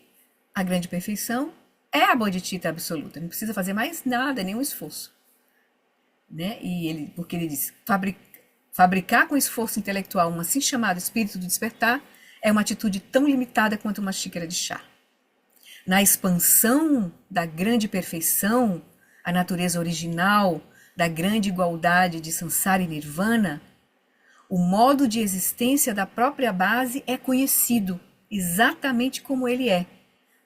a grande perfeição é a bodhicitta absoluta. Não precisa fazer mais nada, nenhum esforço. Né? Porque ele diz, fabricar com esforço intelectual um assim chamado espírito do despertar é uma atitude tão limitada quanto uma xícara de chá. Na expansão da grande perfeição, a natureza original da grande igualdade de samsara e nirvana, o modo de existência da própria base é conhecido exatamente como ele é,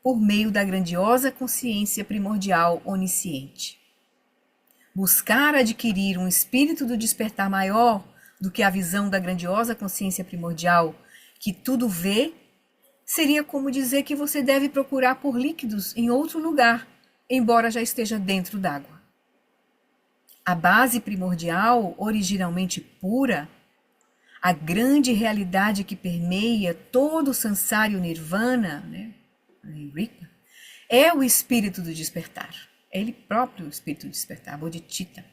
por meio da grandiosa consciência primordial onisciente. Buscar adquirir um espírito do despertar maior do que a visão da grandiosa consciência primordial que tudo vê, seria como dizer que você deve procurar por líquidos em outro lugar, embora já esteja dentro d'água. A base primordial, originalmente pura, a grande realidade que permeia todo o samsara e o nirvana, né, é o espírito do despertar. É ele próprio o espírito do despertar, a bodhicitta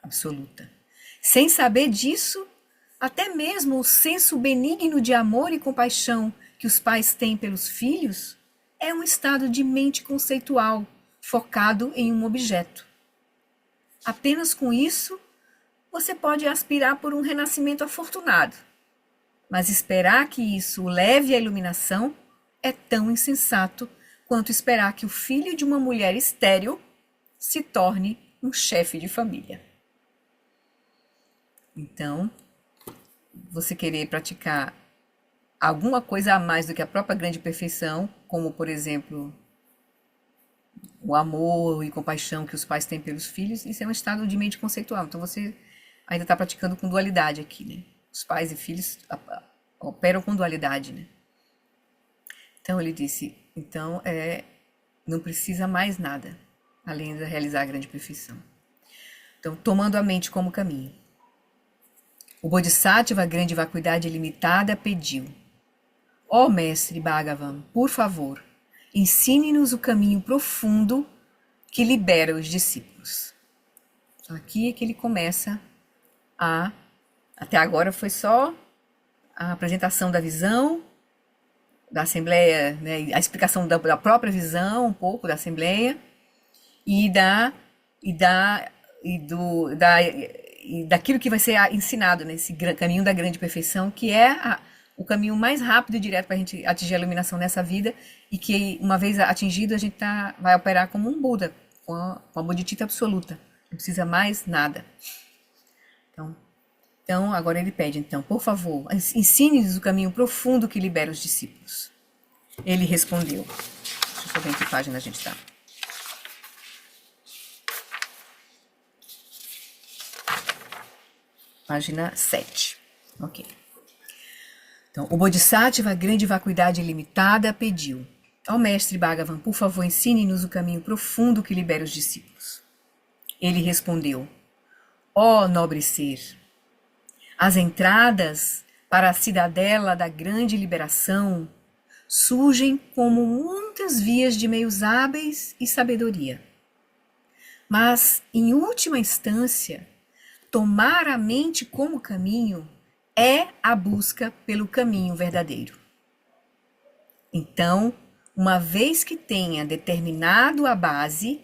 absoluta. Sem saber disso, até mesmo o senso benigno de amor e compaixão que os pais têm pelos filhos é um estado de mente conceitual, focado em um objeto. Apenas com isso, você pode aspirar por um renascimento afortunado, mas esperar que isso o leve à iluminação é tão insensato quanto esperar que o filho de uma mulher estéril se torne um chefe de família. Então, você querer praticar alguma coisa a mais do que a própria grande perfeição, como, por exemplo, o amor e compaixão que os pais têm pelos filhos, isso é um estado de mente conceitual. Então, você ainda está praticando com dualidade aqui, né? Os pais e filhos operam com dualidade, né? Então, ele disse, então, não precisa mais nada, além de realizar a grande perfeição. Então, tomando a mente como caminho. O Bodhisattva, a grande vacuidade ilimitada, pediu: ó mestre Bhagavan, por favor, ensine-nos o caminho profundo que libera os discípulos. Então, aqui é que ele começa a... Até agora foi só a apresentação da visão da Assembleia, né, a explicação da própria visão, um pouco da Assembleia, e daquilo que vai ser ensinado nesse caminho da grande perfeição, que é o caminho mais rápido e direto para a gente atingir a iluminação nessa vida, e que, uma vez atingido, a gente vai operar como um Buda, com a bodhicitta absoluta. Não precisa mais nada. Então, agora ele pede, então, por favor, ensine-nos o caminho profundo que libera os discípulos. Ele respondeu. Deixa eu ver em que página a gente está. Página 7. Ok. Então, o Bodhisattva, grande vacuidade ilimitada, pediu: ó mestre Bhagavan, por favor, ensine-nos o caminho profundo que libera os discípulos. Ele respondeu: ó nobre ser, as entradas para a cidadela da grande liberação surgem como muitas vias de meios hábeis e sabedoria. Mas, em última instância, tomar a mente como caminho é a busca pelo caminho verdadeiro. Então, uma vez que tenha determinado a base,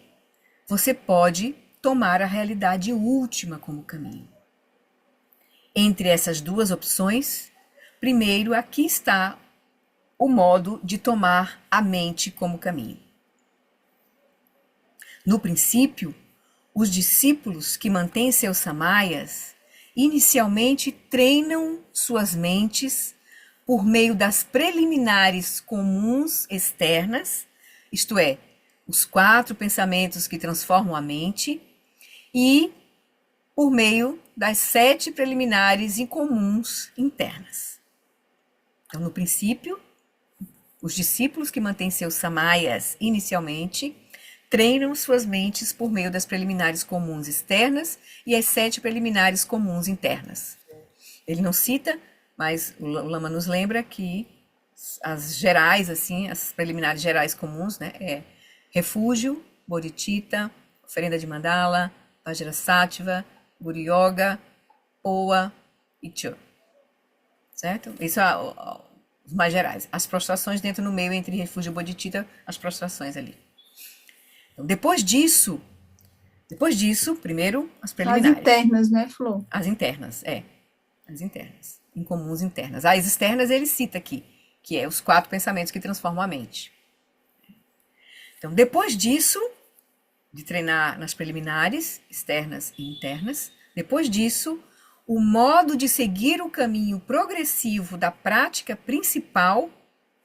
você pode tomar a realidade última como caminho. Entre essas duas opções, primeiro aqui está o modo de tomar a mente como caminho. No princípio, os discípulos que mantêm seus samayas inicialmente treinam suas mentes por meio das preliminares comuns externas, isto é, os 4 pensamentos que transformam a mente, e por meio das 7 preliminares incomuns internas. Então, no princípio, os discípulos que mantêm seus samayas inicialmente treinam suas mentes por meio das preliminares comuns externas e as 7 preliminares comuns internas. Ele não cita, mas o Lama nos lembra que as gerais, assim, as preliminares gerais comuns, né, é refúgio, bodhicitta, oferenda de mandala, vajrasattva, Guru Yoga, Oa e Cho. Certo? Isso é os mais gerais. As prostrações dentro no meio entre refúgio e bodhicitta, as prostrações ali. Então, depois disso, primeiro as preliminares. As internas, né, Flor? As internas, as internas. Incomuns internas. As externas ele cita aqui, que é os 4 pensamentos que transformam a mente. Então, depois disso, de treinar nas preliminares, externas e internas, depois disso, o modo de seguir o caminho progressivo da prática principal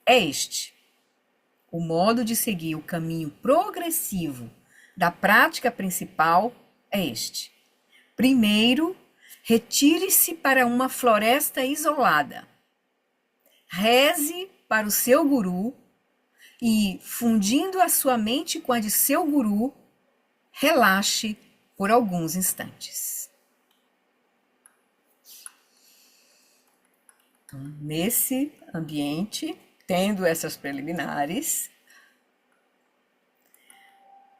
é este. O modo de seguir o caminho progressivo da prática principal é este. Primeiro, retire-se para uma floresta isolada. Reze para o seu guru e, fundindo a sua mente com a de seu guru, relaxe por alguns instantes. Então, nesse ambiente, tendo essas preliminares,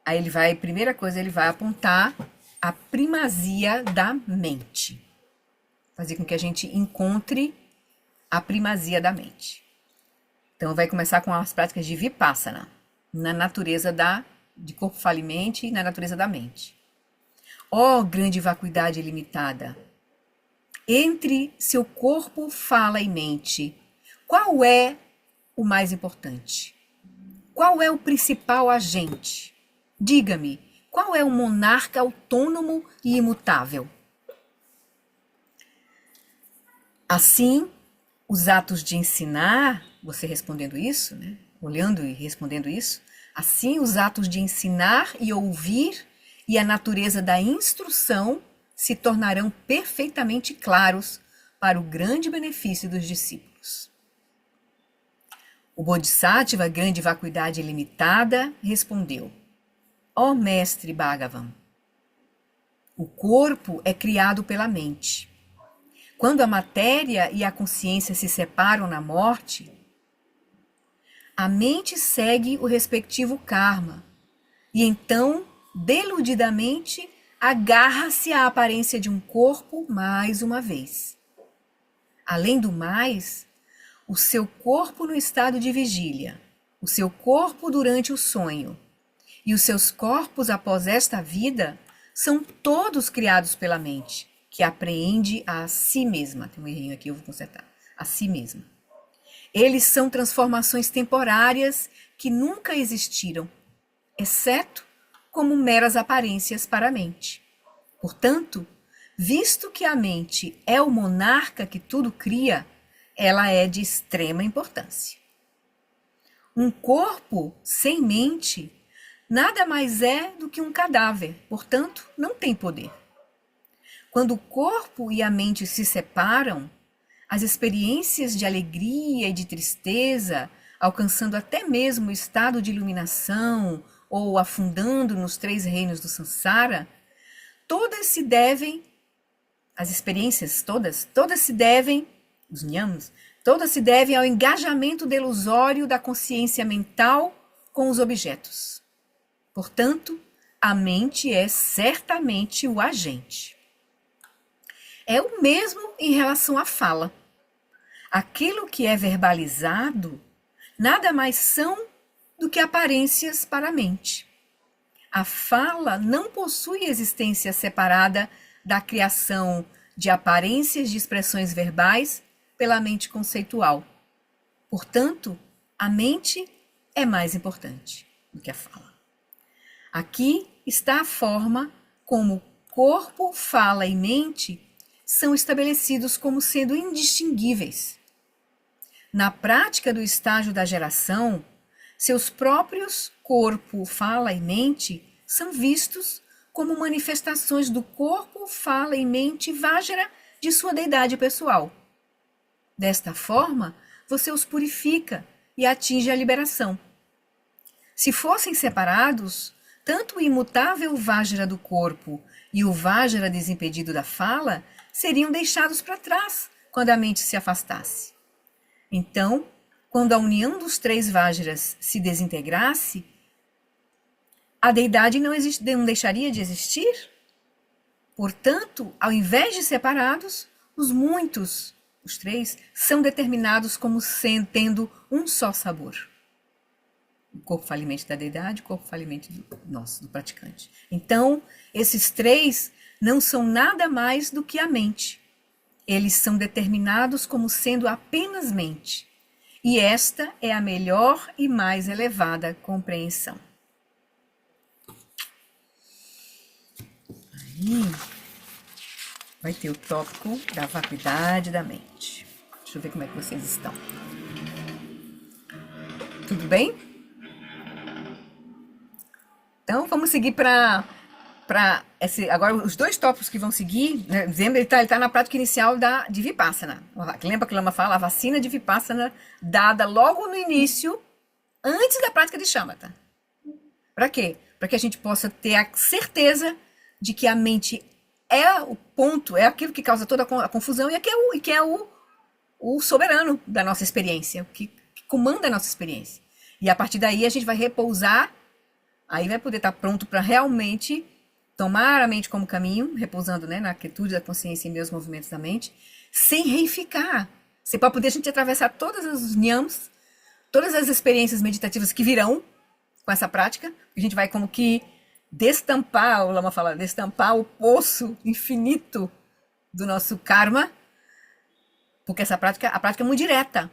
aí primeira coisa, ele vai apontar a primazia da mente. fazer com que a gente encontre a primazia da mente. Então, vai começar com as práticas de Vipassana, na natureza de corpo, fala e mente, e na natureza da mente. Ó grande vacuidade ilimitada, entre seu corpo, fala e mente, qual é o mais importante? Qual é o principal agente? Diga-me, qual é o monarca autônomo e imutável? Assim, os atos de ensinar, você respondendo isso, né? Olhando e respondendo isso, assim os atos de ensinar e ouvir e a natureza da instrução se tornarão perfeitamente claros para o grande benefício dos discípulos. O Bodhisattva, grande vacuidade ilimitada, respondeu: ó mestre Bhagavan, o corpo é criado pela mente. Quando a matéria e a consciência se separam na morte, a mente segue o respectivo karma e então, deludidamente, agarra-se à aparência de um corpo mais uma vez. Além do mais, o seu corpo no estado de vigília, o seu corpo durante o sonho e os seus corpos após esta vida são todos criados pela mente, que apreende a si mesma. Tem um errinho aqui, eu vou consertar. A si mesma. Eles são transformações temporárias que nunca existiram, exceto como meras aparências para a mente. Portanto, visto que a mente é o monarca que tudo cria, ela é de extrema importância. Um corpo sem mente nada mais é do que um cadáver, portanto, não tem poder. Quando o corpo e a mente se separam, as experiências de alegria e de tristeza, alcançando até mesmo o estado de iluminação ou afundando nos 3 reinos do Sansara, todas se devem, as experiências todas se devem, os nhams, todas se devem ao engajamento delusório da consciência mental com os objetos. Portanto, a mente é certamente o agente. É o mesmo em relação à fala. Aquilo que é verbalizado nada mais são do que aparências para a mente. A fala não possui existência separada da criação de aparências de expressões verbais pela mente conceitual. Portanto, a mente é mais importante do que a fala. Aqui está a forma como corpo, fala e mente são estabelecidos como sendo indistinguíveis. Na prática do estágio da geração, seus próprios corpo, fala e mente são vistos como manifestações do corpo, fala e mente Vajra de sua deidade pessoal. Desta forma, você os purifica e atinge a liberação. Se fossem separados, tanto o imutável Vajra do corpo e o Vajra desimpedido da fala seriam deixados para trás quando a mente se afastasse. Então, quando a união dos 3 Vajras se desintegrasse, a deidade não deixaria de existir? Portanto, ao invés de separados, os muitos, os 3, são determinados como tendo um só sabor. O corpo falimente da deidade, o corpo falimente do praticante. Então, esses 3 não são nada mais do que a mente. Eles são determinados como sendo apenas mente. E esta é a melhor e mais elevada compreensão. Aí vai ter o tópico da vacuidade da mente. Deixa eu ver como é que vocês estão. Tudo bem? Então, vamos seguir para agora os 2 tópicos que vão seguir, né? Dizendo, ele tá na prática inicial de Vipassana. Lembra que Lama fala? A vacina de Vipassana dada logo no início, antes da prática de Shamatha. Para quê? Para que a gente possa ter a certeza de que a mente é o ponto, é aquilo que causa toda a confusão e que é o soberano da nossa experiência, que comanda a nossa experiência. E a partir daí a gente vai repousar, aí vai poder estar pronto para realmente tomar a mente como caminho, repousando, né, na quietude da consciência e meus movimentos da mente, sem reificar. Para poder a gente atravessar todos os nyams, todas as experiências meditativas que virão com essa prática, a gente vai como que destampar, o Lama fala, destampar o poço infinito do nosso karma, porque a prática é muito direta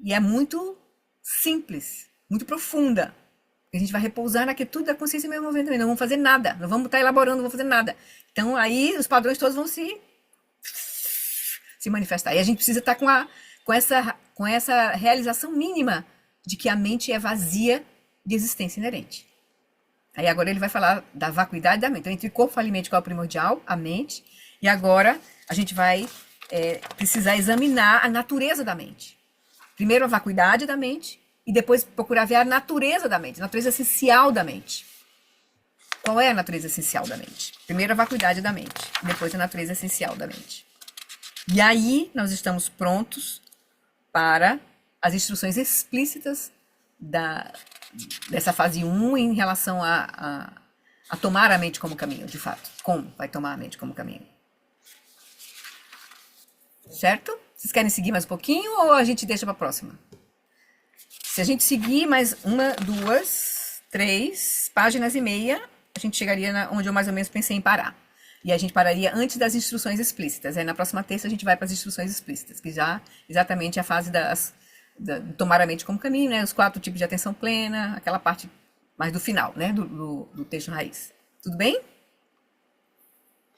e é muito simples, muito profunda. A gente vai repousar na quietude da consciência e meio movimento também. Não vamos fazer nada, não vamos estar elaborando, não vamos fazer nada. Então aí os padrões todos vão se manifestar. E a gente precisa estar com essa realização mínima de que a mente é vazia de existência inerente. Aí agora ele vai falar da vacuidade da mente. Então, entre corpo e mente, qual é o primordial? A mente. E agora a gente vai precisar examinar a natureza da mente. Primeiro a vacuidade da mente e depois procurar ver a natureza da mente, a natureza essencial da mente. Qual é a natureza essencial da mente? Primeiro a vacuidade da mente, depois a natureza essencial da mente. E aí nós estamos prontos para as instruções explícitas dessa fase 1 em relação a tomar a mente como caminho, de fato. Como vai tomar a mente como caminho? Certo? Vocês querem seguir mais um pouquinho ou a gente deixa para a próxima? Se a gente seguir mais 1, 2, 3 páginas e meia, a gente chegaria onde eu mais ou menos pensei em parar. E a gente pararia antes das instruções explícitas. Aí na próxima terça a gente vai para as instruções explícitas, que já exatamente é a fase tomar a mente como caminho, né? Os 4 tipos de atenção plena, aquela parte mais do final, né? Do texto raiz. Tudo bem?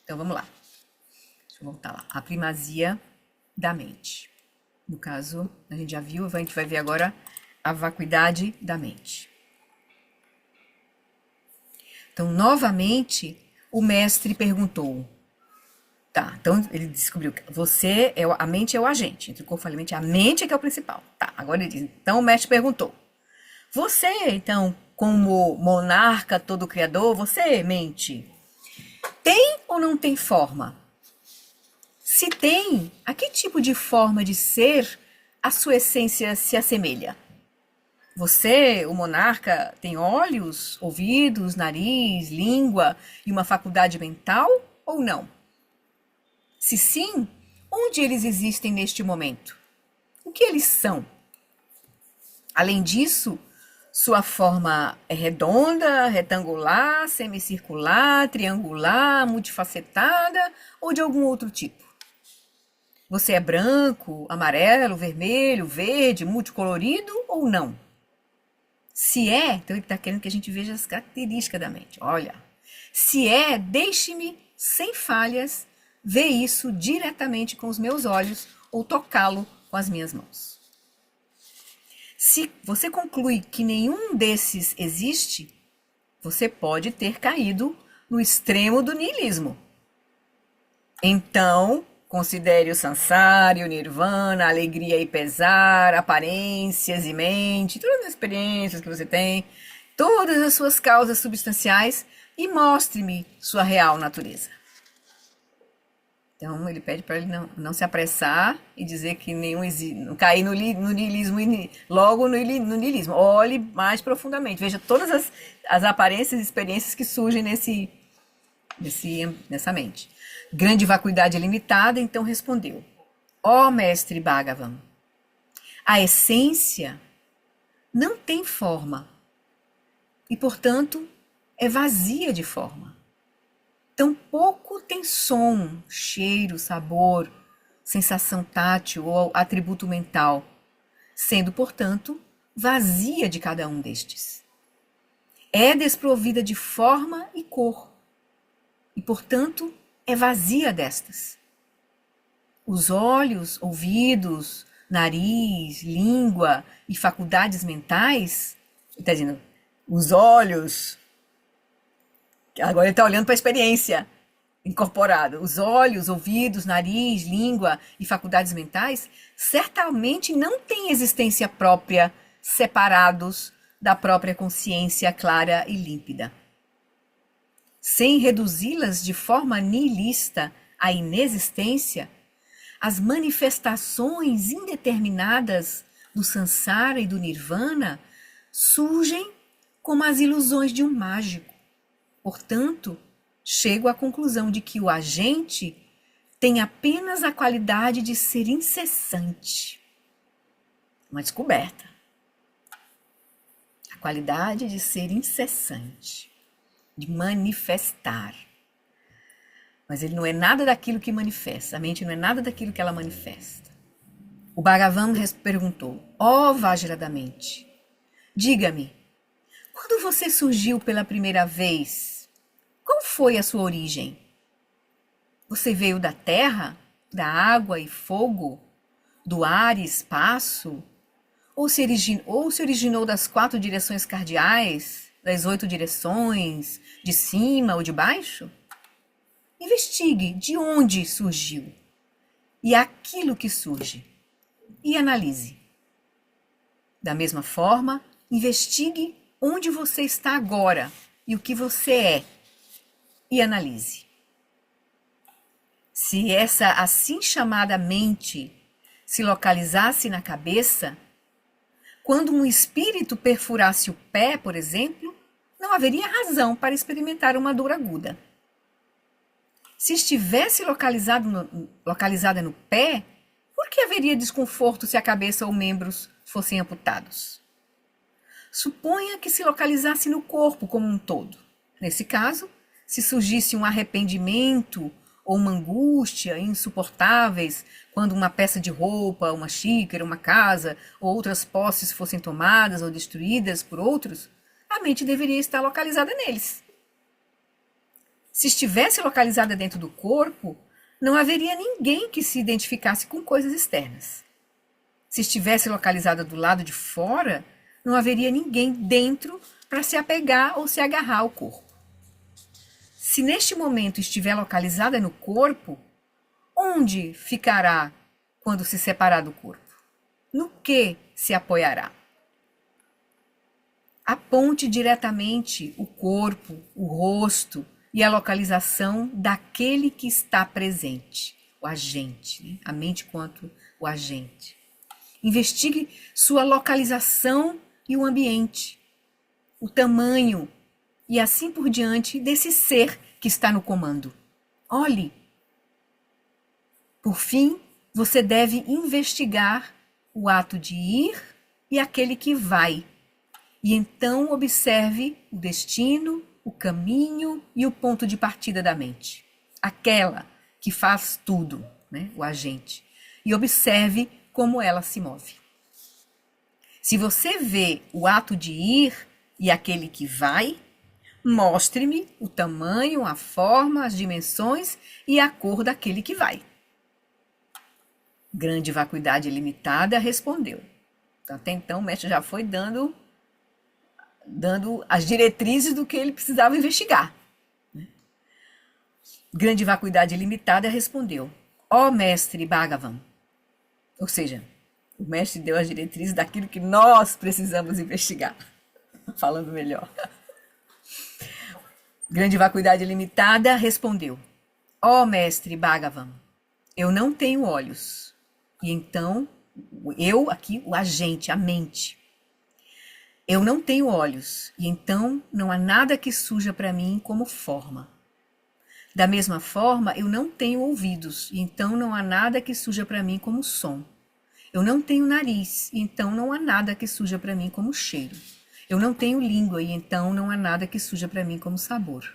Então vamos lá. Deixa eu voltar lá. A primazia da mente. No caso, a gente já viu, a gente vai ver agora a vacuidade da mente. Então, novamente, o mestre perguntou. Tá, então ele descobriu que a mente é o agente. Entre o corpo e a mente é que é o principal. Tá, agora ele diz. Então o mestre perguntou. Você, então, como monarca todo criador, você, mente, tem ou não tem forma? Se tem, a que tipo de forma de ser a sua essência se assemelha? Você, o monarca, tem olhos, ouvidos, nariz, língua e uma faculdade mental ou não? Se sim, onde eles existem neste momento? O que eles são? Além disso, sua forma é redonda, retangular, semicircular, triangular, multifacetada ou de algum outro tipo? Você é branco, amarelo, vermelho, verde, multicolorido ou não? Se é, então ele está querendo que a gente veja as características da mente. Olha, se é, deixe-me, sem falhas, ver isso diretamente com os meus olhos ou tocá-lo com as minhas mãos. Se você conclui que nenhum desses existe, você pode ter caído no extremo do niilismo. Então, considere o samsara e o nirvana, alegria e pesar, aparências e mente, todas as experiências que você tem, todas as suas causas substanciais e mostre-me sua real natureza. Então, ele pede para ele não se apressar e dizer que nenhum existe, não cair no niilismo, logo no niilismo. Olhe mais profundamente, veja todas as aparências e experiências que surgem nessa mente. Grande vacuidade ilimitada, então respondeu: ó mestre Bhagavan, a essência não tem forma e, portanto, é vazia de forma. Tampouco tem som, cheiro, sabor, sensação tátil ou atributo mental, sendo, portanto, vazia de cada um destes. É desprovida de forma e cor, e, portanto, é vazia destas. Os olhos, ouvidos, nariz, língua e faculdades mentais, ele está dizendo, os olhos, agora ele está olhando para a experiência incorporada. Os olhos, ouvidos, nariz, língua e faculdades mentais certamente não têm existência própria, separados da própria consciência clara e límpida. Sem reduzi-las de forma nihilista à inexistência, as manifestações indeterminadas do samsara e do nirvana surgem como as ilusões de um mágico. Portanto, chego à conclusão de que o agente tem apenas a qualidade de ser incessante. Uma descoberta. A qualidade de ser incessante, de manifestar. Mas ele não é nada daquilo que manifesta. A mente não é nada daquilo que ela manifesta. O Bhagavan perguntou: ó Vajra da mente, diga-me, quando você surgiu pela primeira vez, qual foi a sua origem? Você veio da terra, da água e fogo, do ar e espaço? Ou se originou das 4 direções cardeais, das 8 direções, de cima ou de baixo? Investigue de onde surgiu e aquilo que surge e analise. Da mesma forma, investigue onde você está agora e o que você é e analise. Se essa assim chamada mente se localizasse na cabeça, quando um espírito perfurasse o pé, por exemplo, não haveria razão para experimentar uma dor aguda. Se estivesse localizada no pé, por que haveria desconforto se a cabeça ou membros fossem amputados? Suponha que se localizasse no corpo como um todo. Nesse caso, se surgisse um arrependimento ou uma angústia insuportáveis quando uma peça de roupa, uma xícara, uma casa ou outras posses fossem tomadas ou destruídas por outros, a mente deveria estar localizada neles. Se estivesse localizada dentro do corpo, não haveria ninguém que se identificasse com coisas externas. Se estivesse localizada do lado de fora, não haveria ninguém dentro para se apegar ou se agarrar ao corpo. Se neste momento estiver localizada no corpo, onde ficará quando se separar do corpo? No que se apoiará? Aponte diretamente o corpo, o rosto e a localização daquele que está presente, o agente, né? A mente quanto o agente. Investigue sua localização e o ambiente, o tamanho e assim por diante desse ser que está no comando. Olhe. Por fim, você deve investigar o ato de ir e aquele que vai. E então observe o destino, o caminho e o ponto de partida da mente. Aquela que faz tudo, né? O agente. E observe como ela se move. Se você vê o ato de ir e aquele que vai, mostre-me o tamanho, a forma, as dimensões e a cor daquele que vai. Grande Vacuidade Ilimitada respondeu. Até então o mestre já foi dando as diretrizes do que ele precisava investigar. Grande Vacuidade Ilimitada respondeu: ó mestre Bhagavan. Ou seja, o mestre deu as diretrizes daquilo que nós precisamos investigar. Falando melhor. Grande Vacuidade Ilimitada respondeu: ó mestre Bhagavan, eu não tenho olhos. E então, eu aqui, o agente, a mente. Eu não tenho olhos, e então não há nada que surja para mim como forma. Da mesma forma, eu não tenho ouvidos, e então não há nada que surja para mim como som. Eu não tenho nariz, e então não há nada que surja para mim como cheiro. Eu não tenho língua, e então não há nada que surja para mim como sabor.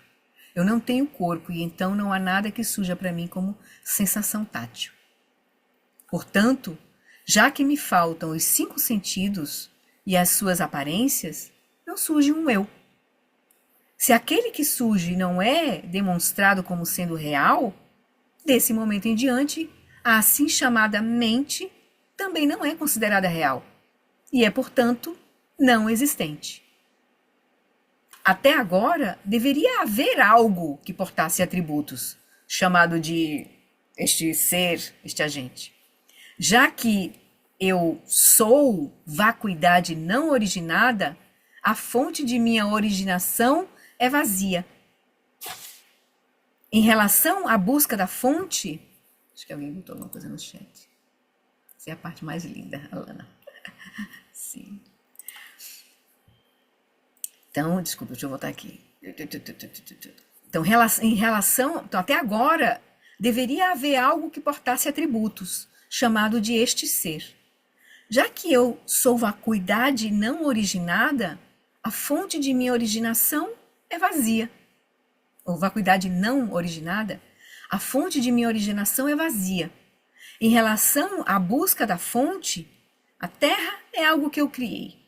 Eu não tenho corpo, e então não há nada que surja para mim como sensação tátil. Portanto, já que me faltam os 5 sentidos e as suas aparências, não surge um eu. Se aquele que surge não é demonstrado como sendo real, desse momento em diante, a assim chamada mente também não é considerada real e é, portanto, não existente. Até agora, deveria haver algo que portasse atributos, chamado de este ser, este agente. Já que eu sou vacuidade não originada, a fonte de minha originação é vazia. Em relação à busca da fonte, acho que alguém botou alguma coisa no chat. Essa é a parte mais linda, Alana. Sim. Então, desculpa, deixa eu voltar aqui. Então, então, até agora, deveria haver algo que portasse atributos, chamado de este ser. Já que eu sou vacuidade não originada, a fonte de minha originação é vazia. Ou vacuidade não originada, a fonte de minha originação é vazia. Em relação à busca da fonte, a Terra é algo que eu criei.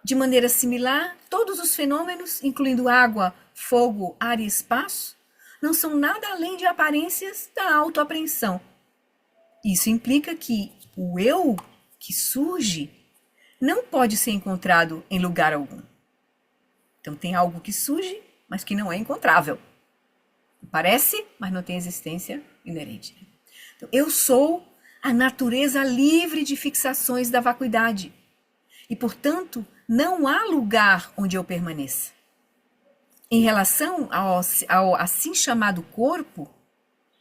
De maneira similar, todos os fenômenos, incluindo água, fogo, ar e espaço, não são nada além de aparências da autoapreensão. Isso implica que o eu que surge não pode ser encontrado em lugar algum. Então tem algo que surge, mas que não é encontrável. Parece, mas não tem existência inerente. Então, eu sou a natureza livre de fixações da vacuidade. E, portanto, não há lugar onde eu permaneça. Em relação ao assim chamado corpo,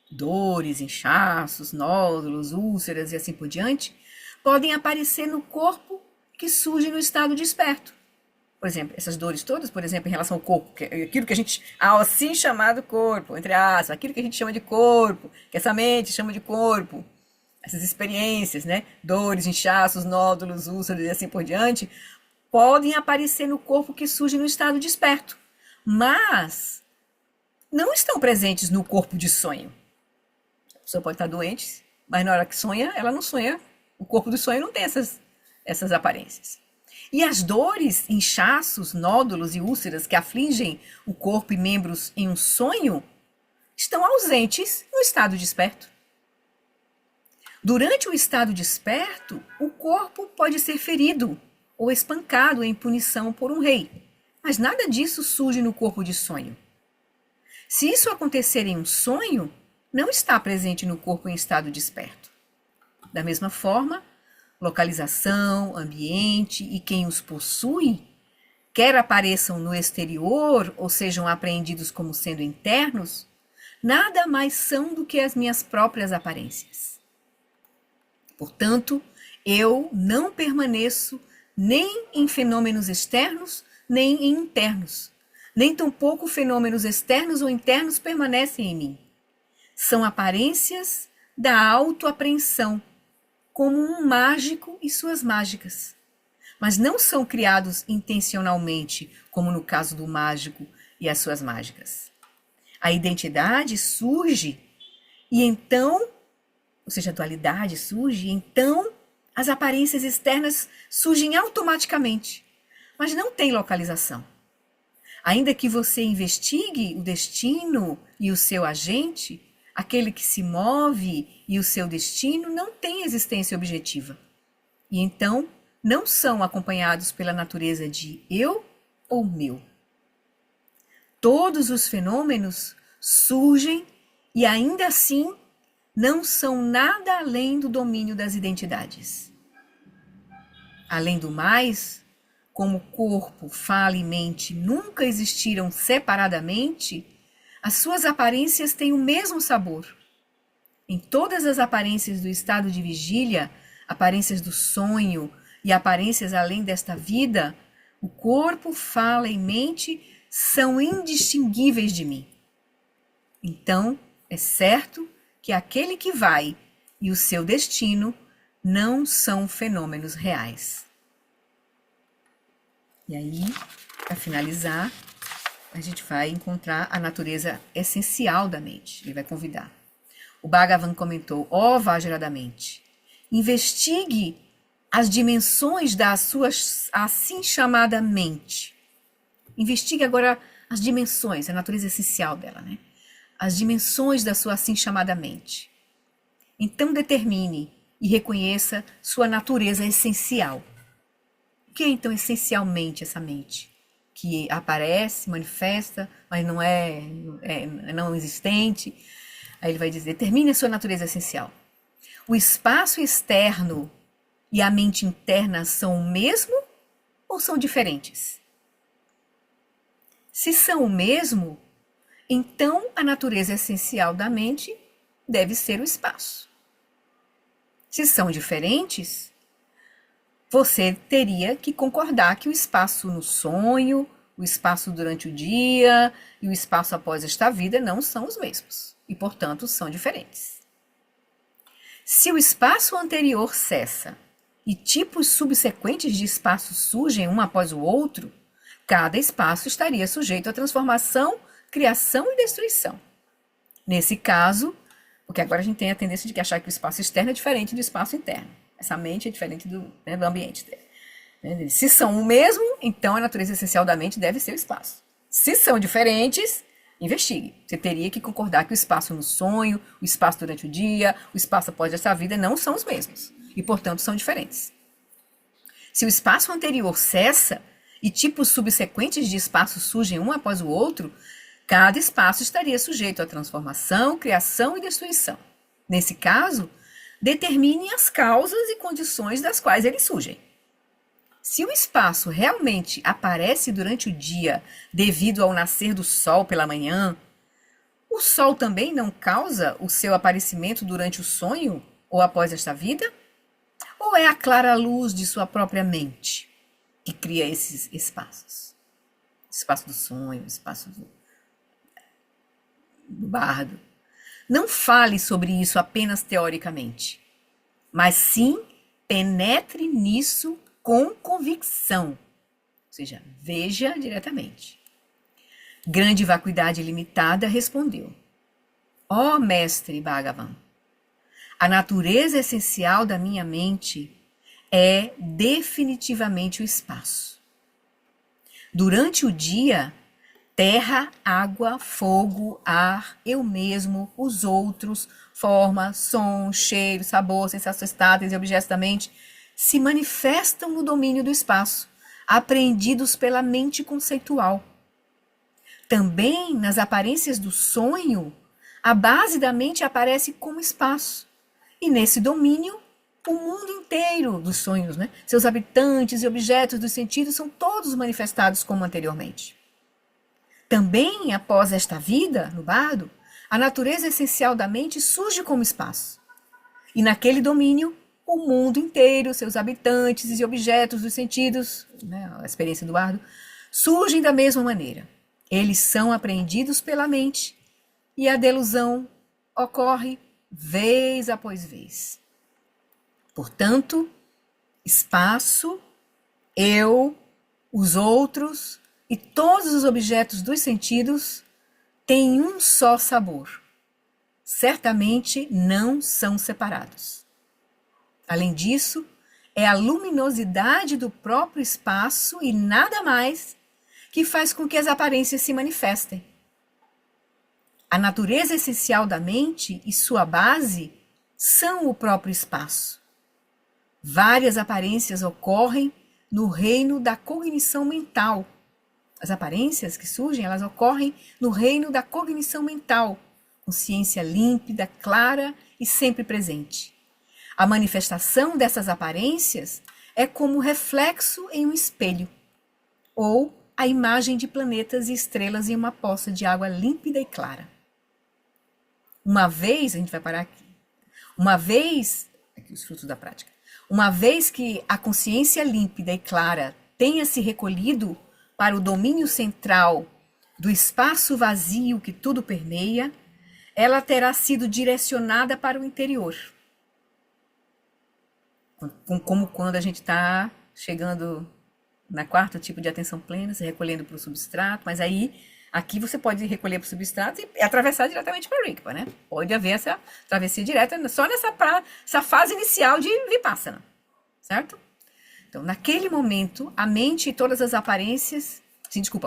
dores, inchaços, nódulos, úlceras e assim por diante, podem aparecer no corpo que surge no estado desperto. Por exemplo, essas dores todas, por exemplo, em relação ao corpo, aquilo que a gente, ao assim chamado corpo, entre aspas, aquilo que a gente chama de corpo, que essa mente chama de corpo, essas experiências, né, dores, inchaços, nódulos, úlceras e assim por diante, podem aparecer no corpo que surge no estado desperto, mas não estão presentes no corpo de sonho. A pessoa pode estar doente, mas na hora que sonha, ela não sonha. O corpo do sonho não tem essas aparências. E as dores, inchaços, nódulos e úlceras que afligem o corpo e membros em um sonho estão ausentes no estado desperto. Durante o estado desperto, o corpo pode ser ferido ou espancado em punição por um rei, mas nada disso surge no corpo de sonho. Se isso acontecer em um sonho, não está presente no corpo em estado desperto. Da mesma forma, localização, ambiente e quem os possui, quer apareçam no exterior ou sejam apreendidos como sendo internos, nada mais são do que as minhas próprias aparências. Portanto, eu não permaneço nem em fenômenos externos, nem em internos. Nem tampouco fenômenos externos ou internos permanecem em mim. São aparências da autoapreensão, como um mágico e suas mágicas. Mas não são criados intencionalmente, como no caso do mágico e as suas mágicas. A identidade surge e então, ou seja, a dualidade surge, e então as aparências externas surgem automaticamente, mas não tem localização. Ainda que você investigue o destino e o seu agente, aquele que se move e o seu destino não tem existência objetiva. E então não são acompanhados pela natureza de eu ou meu. Todos os fenômenos surgem e ainda assim não são nada além do domínio das identidades. Além do mais, como corpo, fala e mente nunca existiram separadamente, as suas aparências têm o mesmo sabor. Em todas as aparências do estado de vigília, aparências do sonho e aparências além desta vida, o corpo, fala e mente são indistinguíveis de mim. Então, é certo que aquele que vai e o seu destino não são fenômenos reais. E aí, para finalizar, a gente vai encontrar a natureza essencial da mente. Ele vai convidar. O Bhagavan comentou: ó Vajra da mente, investigue as dimensões da sua assim chamada mente. Investigue agora as dimensões, a natureza essencial dela, né? As dimensões da sua assim chamada mente. Então determine e reconheça sua natureza essencial. O que é então essencialmente essa mente? Que aparece, manifesta, mas não é não existente. Aí ele vai dizer: determine a sua natureza essencial. O espaço externo e a mente interna são o mesmo ou são diferentes? Se são o mesmo, então a natureza essencial da mente deve ser o espaço. Se são diferentes, você teria que concordar que o espaço no sonho, o espaço durante o dia e o espaço após esta vida não são os mesmos e, portanto, são diferentes. Se o espaço anterior cessa e tipos subsequentes de espaço surgem um após o outro, cada espaço estaria sujeito à transformação, criação e destruição. Nesse caso, porque agora a gente tem a tendência de achar que o espaço externo é diferente do espaço interno. Essa mente é diferente do ambiente dele. Se são o mesmo, então a natureza essencial da mente deve ser o espaço. Se são diferentes, investigue. Você teria que concordar que o espaço no sonho, o espaço durante o dia, o espaço após essa vida não são os mesmos. E, portanto, são diferentes. Se o espaço anterior cessa e tipos subsequentes de espaço surgem um após o outro, cada espaço estaria sujeito à transformação, criação e destruição. Nesse caso, determine as causas e condições das quais eles surgem. Se o espaço realmente aparece durante o dia devido ao nascer do sol pela manhã, o sol também não causa o seu aparecimento durante o sonho ou após esta vida? Ou é a clara luz de sua própria mente que cria esses espaços? O espaço do sonho, o espaço do bardo. Não fale sobre isso apenas teoricamente, mas sim penetre nisso com convicção, ou seja, veja diretamente. Grande vacuidade limitada respondeu: ó mestre Bhagavan, a natureza essencial da minha mente é definitivamente o espaço. Durante o dia, terra, água, fogo, ar, eu mesmo, os outros, forma, som, cheiro, sabor, sensações táteis e objetos da mente se manifestam no domínio do espaço, apreendidos pela mente conceitual. Também nas aparências do sonho, a base da mente aparece como espaço. E nesse domínio, o mundo inteiro dos sonhos, né? Seus habitantes e objetos dos sentidos são todos manifestados como anteriormente. Também, após esta vida, no bardo, a natureza essencial da mente surge como espaço. E naquele domínio, o mundo inteiro, seus habitantes e objetos dos sentidos, né, a experiência do bardo, surgem da mesma maneira. Eles são apreendidos pela mente e a delusão ocorre vez após vez. Portanto, espaço, eu, os outros e todos os objetos dos sentidos têm um só sabor. Certamente não são separados. Além disso, é a luminosidade do próprio espaço e nada mais que faz com que as aparências se manifestem. A natureza essencial da mente e sua base são o próprio espaço. Várias aparências ocorrem no reino da cognição mental. As aparências que surgem, elas ocorrem no reino da cognição mental, consciência límpida, clara e sempre presente. A manifestação dessas aparências é como reflexo em um espelho, ou a imagem de planetas e estrelas em uma poça de água límpida e clara. Uma vez, a gente vai parar aqui, aqui os frutos da prática, uma vez que a consciência límpida e clara tenha se recolhido para o domínio central do espaço vazio que tudo permeia, ela terá sido direcionada para o interior. Como quando a gente está chegando na quarto tipo de atenção plena, se recolhendo para o substrato, mas aí, aqui você pode recolher para o substrato e atravessar diretamente para o Rigpa, né? Pode haver essa travessia direta só essa fase inicial de Vipassana, certo? Então, naquele momento, a mente e todas as aparências,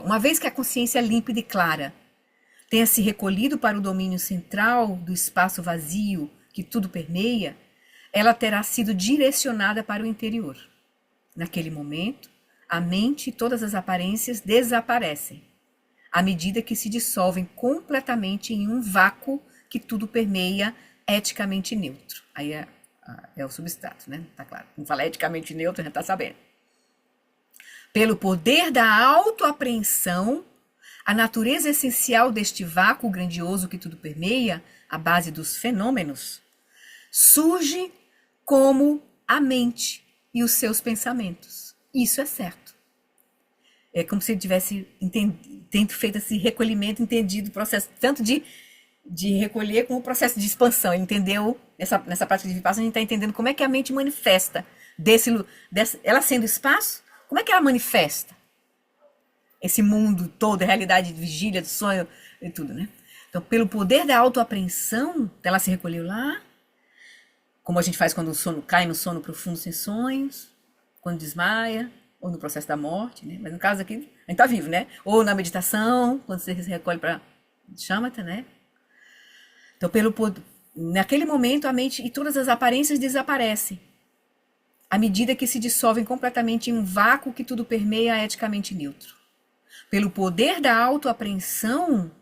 uma vez que a consciência límpida e clara tenha se recolhido para o domínio central do espaço vazio que tudo permeia, ela terá sido direcionada para o interior. Naquele momento, a mente e todas as aparências desaparecem, à medida que se dissolvem completamente em um vácuo que tudo permeia, eticamente neutro. Aí é o substrato, né? Tá claro. Não fala eticamente neutro, a gente tá sabendo. Pelo poder da autoapreensão, a natureza essencial deste vácuo grandioso que tudo permeia, a base dos fenômenos, surge como a mente e os seus pensamentos. Isso é certo. É como se ele tivesse tendo feito esse recolhimento, entendido o processo, tanto de recolher como o processo de expansão. Ele entendeu, nessa prática de Vipassana, a gente está entendendo como é que a mente manifesta, ela sendo espaço, como é que ela manifesta esse mundo todo, a realidade de vigília, do sonho e tudo, né? Então, pelo poder da autoapreensão, ela se recolheu lá, como a gente faz quando o sono cai no sono profundo sem sonhos, quando desmaia, ou no processo da morte, né? Mas no caso aqui, a gente tá vivo, né? Ou na meditação, quando você se recolhe para chamata, né? Então, naquele momento, a mente e todas as aparências desaparecem, à medida que se dissolvem completamente em um vácuo que tudo permeia eticamente neutro. Pelo poder da autoapreensão,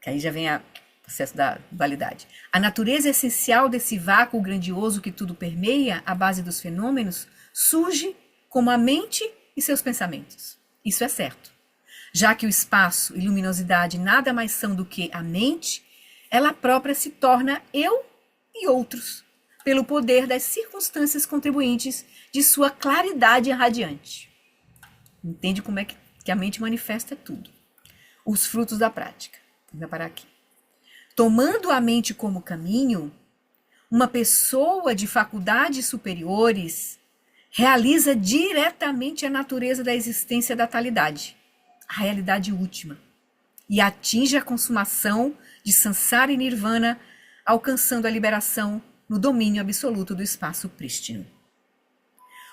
que aí já vem o processo da dualidade, a natureza essencial desse vácuo grandioso que tudo permeia, a base dos fenômenos, surge como a mente e seus pensamentos. Isso é certo. Já que o espaço e luminosidade nada mais são do que a mente, ela própria se torna eu e outros, pelo poder das circunstâncias contribuintes de sua claridade irradiante. Entende como é que a mente manifesta tudo. Os frutos da prática. Vou parar aqui. Tomando a mente como caminho, uma pessoa de faculdades superiores realiza diretamente a natureza da existência da talidade, a realidade última, e atinge a consumação de samsara e nirvana, alcançando a liberação no domínio absoluto do espaço prístino.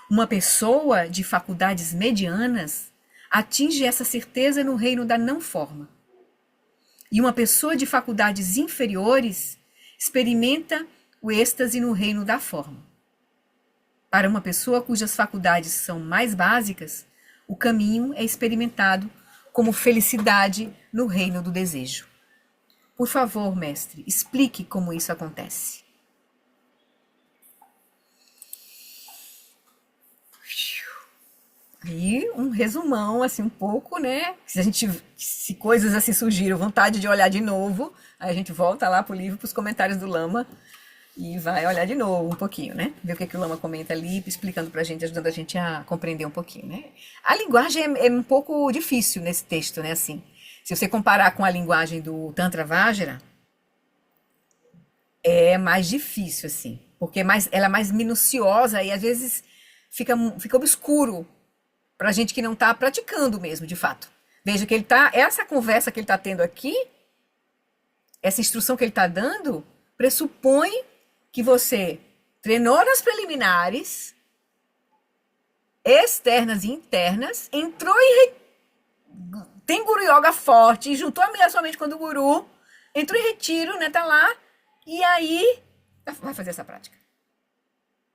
Uma pessoa de faculdades medianas atinge essa certeza no reino da não-forma. E uma pessoa de faculdades inferiores experimenta o êxtase no reino da forma. Para uma pessoa cujas faculdades são mais básicas, o caminho é experimentado como felicidade no reino do desejo. Por favor, mestre, explique como isso acontece. Aí, um resumão, assim, um pouco, né? Se coisas assim surgiram, vontade de olhar de novo, aí a gente volta lá pro livro, pros comentários do Lama, e vai olhar de novo um pouquinho, né? Ver o que o Lama comenta ali, explicando pra gente, ajudando a gente a compreender um pouquinho, né? A linguagem é um pouco difícil nesse texto, né? Assim, se você comparar com a linguagem do Tantra Vajra, é mais difícil, assim, porque ela é mais minuciosa e às vezes fica obscuro pra gente que não tá praticando mesmo, de fato. Veja que essa conversa que ele tá tendo aqui, essa instrução que ele tá dando, pressupõe que você treinou nas preliminares, externas e internas, entrou tem Guru Yoga forte, juntou a sua mente com a do Guru, entrou em retiro, né, tá lá, e aí vai fazer essa prática.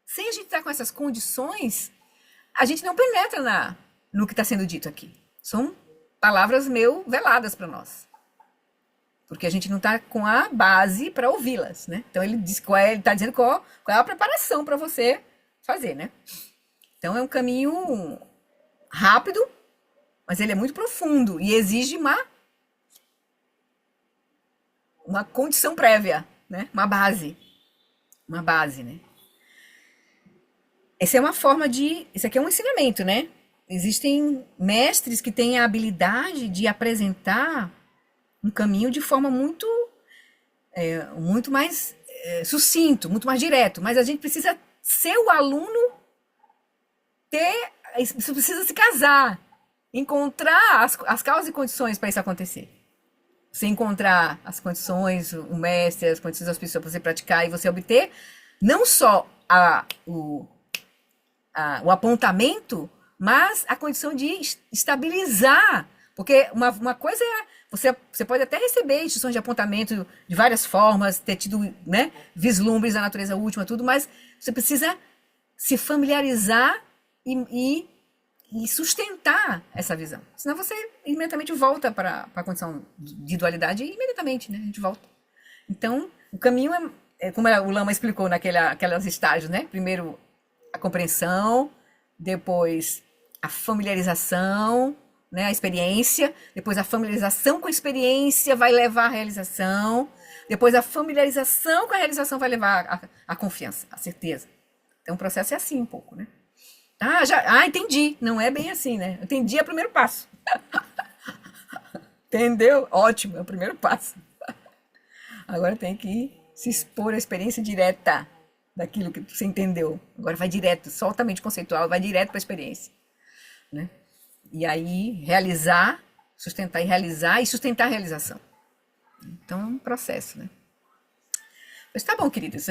Sem a gente estar com essas condições, a gente não penetra no que está sendo dito aqui. São palavras meio veladas para nós. Porque a gente não está com a base para ouvi-las, né? Então ele está dizendo qual é a preparação para você fazer, né? Então é um caminho rápido, mas ele é muito profundo e exige uma condição prévia, né? Uma base, né? Essa é uma forma isso aqui é um ensinamento, né? Existem mestres que têm a habilidade de apresentar um caminho de forma muito mais sucinto, muito mais direto. Mas a gente precisa ser o aluno, você precisa se casar, encontrar as causas e condições para isso acontecer. Você encontrar as condições, o mestre, as condições das pessoas para você praticar e você obter não só o apontamento, mas a condição de estabilizar. Porque uma coisa é, você pode até receber instruções de apontamento de várias formas, ter tido, né, vislumbres da natureza última, tudo, mas você precisa se familiarizar e sustentar essa visão. Senão você imediatamente volta para a condição de dualidade imediatamente, né? A gente volta. Então, o caminho como o Lama explicou naquelas estágios, né? Primeiro a compreensão, depois a familiarização, né, a experiência, depois a familiarização com a experiência vai levar à realização, depois a familiarização com a realização vai levar à confiança, à certeza. Então o processo é assim um pouco, né? Entendi. Não é bem assim, né? Entendi é o primeiro passo. Entendeu? Ótimo, é o primeiro passo. Agora tem que se expor à experiência direta daquilo que você entendeu. Agora vai direto, só altamente conceitual, vai direto para a experiência, né? E aí realizar, sustentar e realizar e sustentar a realização. Então é um processo, né? Mas tá bom, queridos.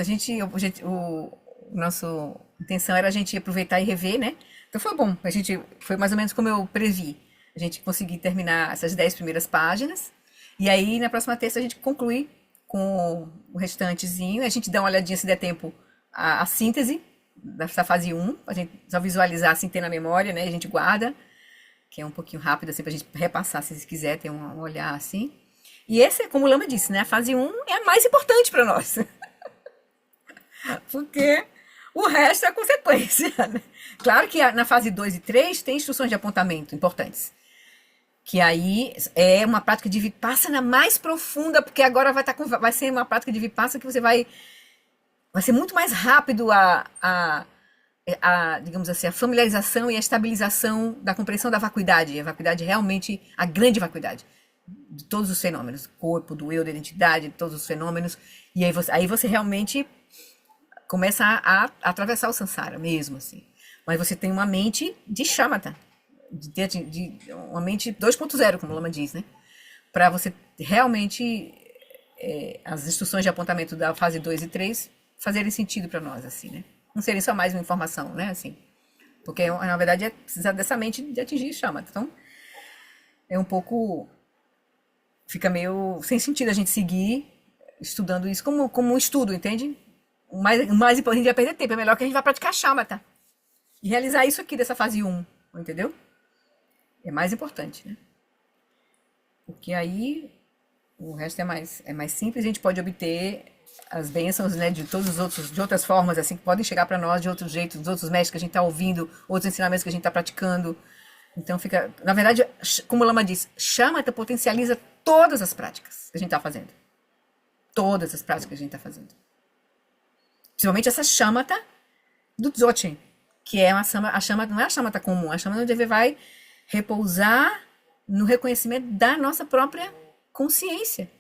Nossa intenção era a gente aproveitar e rever, né? Então foi bom. Foi mais ou menos como eu previ. A gente conseguir terminar essas 10 primeiras páginas. E aí, na próxima terça, a gente conclui com o restantezinho. A gente dá uma olhadinha, se der tempo, a síntese dessa fase um. A gente só visualizar assim, ter na memória, né? A gente guarda, que é um pouquinho rápido, assim, pra gente repassar, se quiser ter um olhar assim. E esse, como o Lama disse, né? A fase um é a mais importante para nós. Porque o resto é consequência, né? Claro que na fase 2 e 3 tem instruções de apontamento importantes. Que aí é uma prática de Vipassana mais profunda, porque agora vai ser uma prática de Vipassana que vai ser muito mais rápido digamos assim, a familiarização e a estabilização da compreensão da vacuidade. A vacuidade realmente, a grande vacuidade de todos os fenômenos, do corpo, do eu, da identidade, de todos os fenômenos. E aí você realmente começa a atravessar o samsara mesmo, assim. Mas você tem uma mente de shamatha, uma mente 2.0, como o Lama diz, né? Para você realmente as instruções de apontamento da fase 2 e 3 fazerem sentido para nós, assim, né? Não serem só mais uma informação, né? Assim, porque, na verdade, precisa dessa mente de atingir shamatha. Então, é um pouco... Fica meio sem sentido a gente seguir estudando isso como um estudo, entende? O mais importante, a gente vai perder tempo. É melhor que a gente vá praticar shamatha. E realizar isso aqui dessa fase 1, entendeu? É mais importante, né? Porque aí o resto é mais simples, a gente pode obter as bênçãos, né, de outras formas, assim, que podem chegar para nós de outros jeitos, dos outros mestres que a gente está ouvindo, outros ensinamentos que a gente está praticando. Então fica, na verdade, como o Lama diz, shamatha potencializa todas as práticas que a gente está fazendo. Todas as práticas que a gente está fazendo. Principalmente essa shamatha do Dzogchen, que é a shamatha, não é a shamatha comum, a shamatha onde vai repousar no reconhecimento da nossa própria consciência.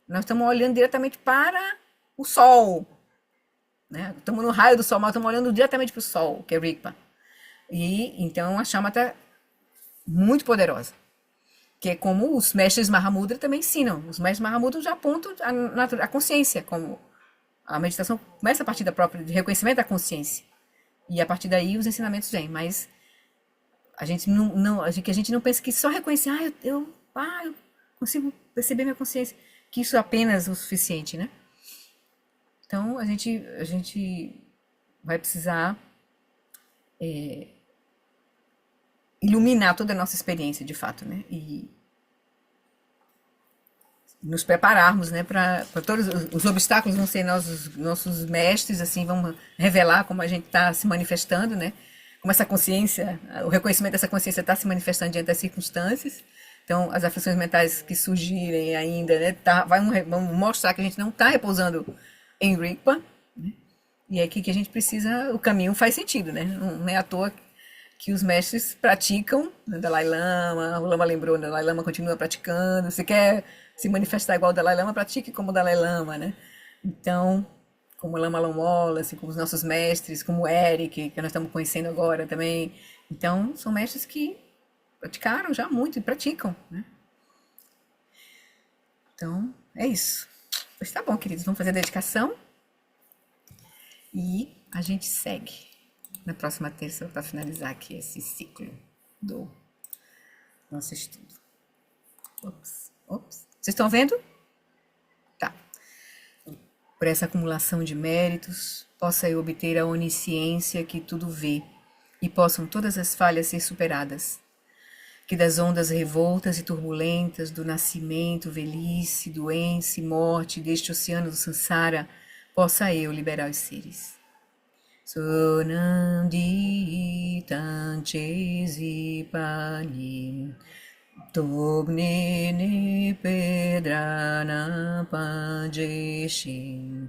Nós estamos olhando diretamente para o sol, né? Estamos no raio do sol, mas estamos olhando diretamente para o sol, que é Rigpa. E então a shamatha muito poderosa, que é como os mestres Mahamudra também ensinam. Os mestres Mahamudra já apontam a consciência, como a meditação começa a partir da própria de reconhecimento da consciência. E a partir daí os ensinamentos vêm, mas a gente não pensa que só reconhecer, eu consigo perceber minha consciência, que isso é apenas o suficiente, né? Então a gente vai precisar iluminar toda a nossa experiência, de fato, né? E nos prepararmos, né, para todos os obstáculos vão ser nossos mestres, assim, vão revelar como a gente está se manifestando, né? Como essa consciência, o reconhecimento dessa consciência está se manifestando diante das circunstâncias. Então, as aflições mentais que surgirem ainda, né, vão mostrar que a gente não está repousando em Rigpa, né? E é aqui que a gente precisa, o caminho faz sentido, né? Não é à toa que os mestres praticam, né? Dalai Lama, o Lama lembrou, o Dalai Lama continua praticando. Você quer se manifestar igual o Dalai Lama, pratique como o Dalai Lama, né? Então, como o Lama Lomola, assim, como os nossos mestres, como o Eric, que nós estamos conhecendo agora também. Então, são mestres que praticaram já muito e praticam, né? Então, é isso. Pois tá bom, queridos, vamos fazer a dedicação e a gente segue na próxima terça para finalizar aqui esse ciclo do nosso estudo. Ops. Vocês estão vendo? Tá. Por essa acumulação de méritos, possa eu obter a onisciência que tudo vê e possam todas as falhas ser superadas. Que das ondas revoltas e turbulentas do nascimento, velhice, doença e morte deste oceano do samsara, possa eu liberar os seres. Sonam di tanchesi panim Tobnini pedrana panjeshin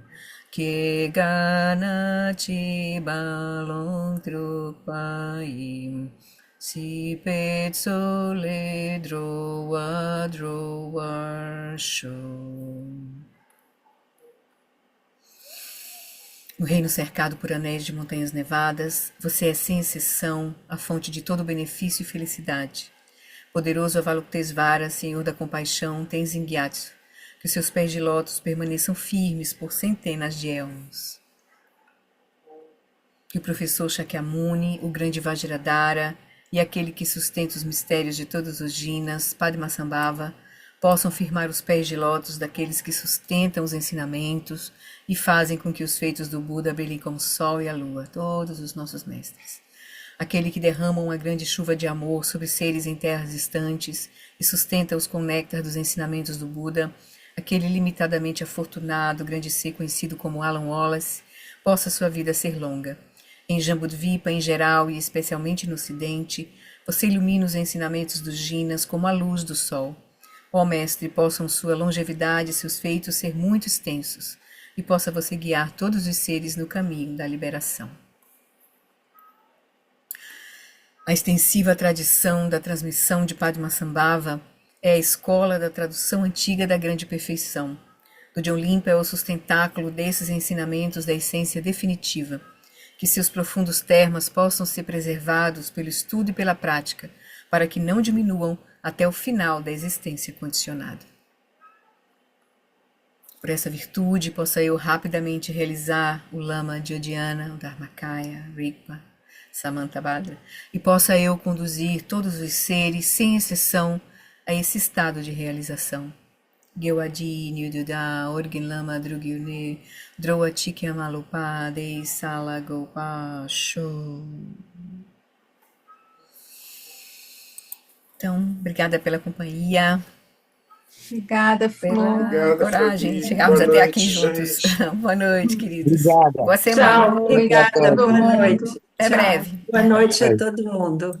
que ganati balon trupai, si petzole droa droa show. No reino cercado por anéis de montanhas nevadas, você é sem exceção a fonte de todo benefício e felicidade. Poderoso Avalokitesvara, Senhor da compaixão, Tenzin Gyatso, que os seus pés de lótus permaneçam firmes por centenas de éons. Que o professor Shakyamuni, o grande Vajradhara e aquele que sustenta os mistérios de todos os jinas, Padmasambhava, possam firmar os pés de lótus daqueles que sustentam os ensinamentos e fazem com que os feitos do Buda brilhem como o sol e a lua, todos os nossos mestres. Aquele que derrama uma grande chuva de amor sobre seres em terras distantes e sustenta-os com o néctar dos ensinamentos do Buda, aquele limitadamente afortunado, grande ser conhecido como Alan Wallace, possa sua vida ser longa. Em Jambudvipa, em geral e especialmente no Ocidente, você ilumina os ensinamentos dos jinas como a luz do sol. Ó Mestre, possam sua longevidade e seus feitos ser muito extensos, e possa você guiar todos os seres no caminho da liberação. A extensiva tradição da transmissão de Padmasambhava é a escola da tradução antiga da grande perfeição. O de Olimpo é o sustentáculo desses ensinamentos da essência definitiva, que seus profundos termas possam ser preservados pelo estudo e pela prática, para que não diminuam até o final da existência condicionada. Por essa virtude, possa eu rapidamente realizar o Lama Dhyodhyana, o Dharmakaya, Rigpa, Samantabhadra, e possa eu conduzir todos os seres, sem exceção, a esse estado de realização. Gewadi Nyududa Orgin Lama Drugyune Droatikya Malupa Dei Sala Gopa Show. Então, obrigada pela companhia. Obrigada, Flor. Pela coragem de chegarmos até aqui juntos. Boa noite, queridos. Obrigada. Boa semana. Tchau, obrigada, boa noite. Até breve. Boa noite a todo mundo.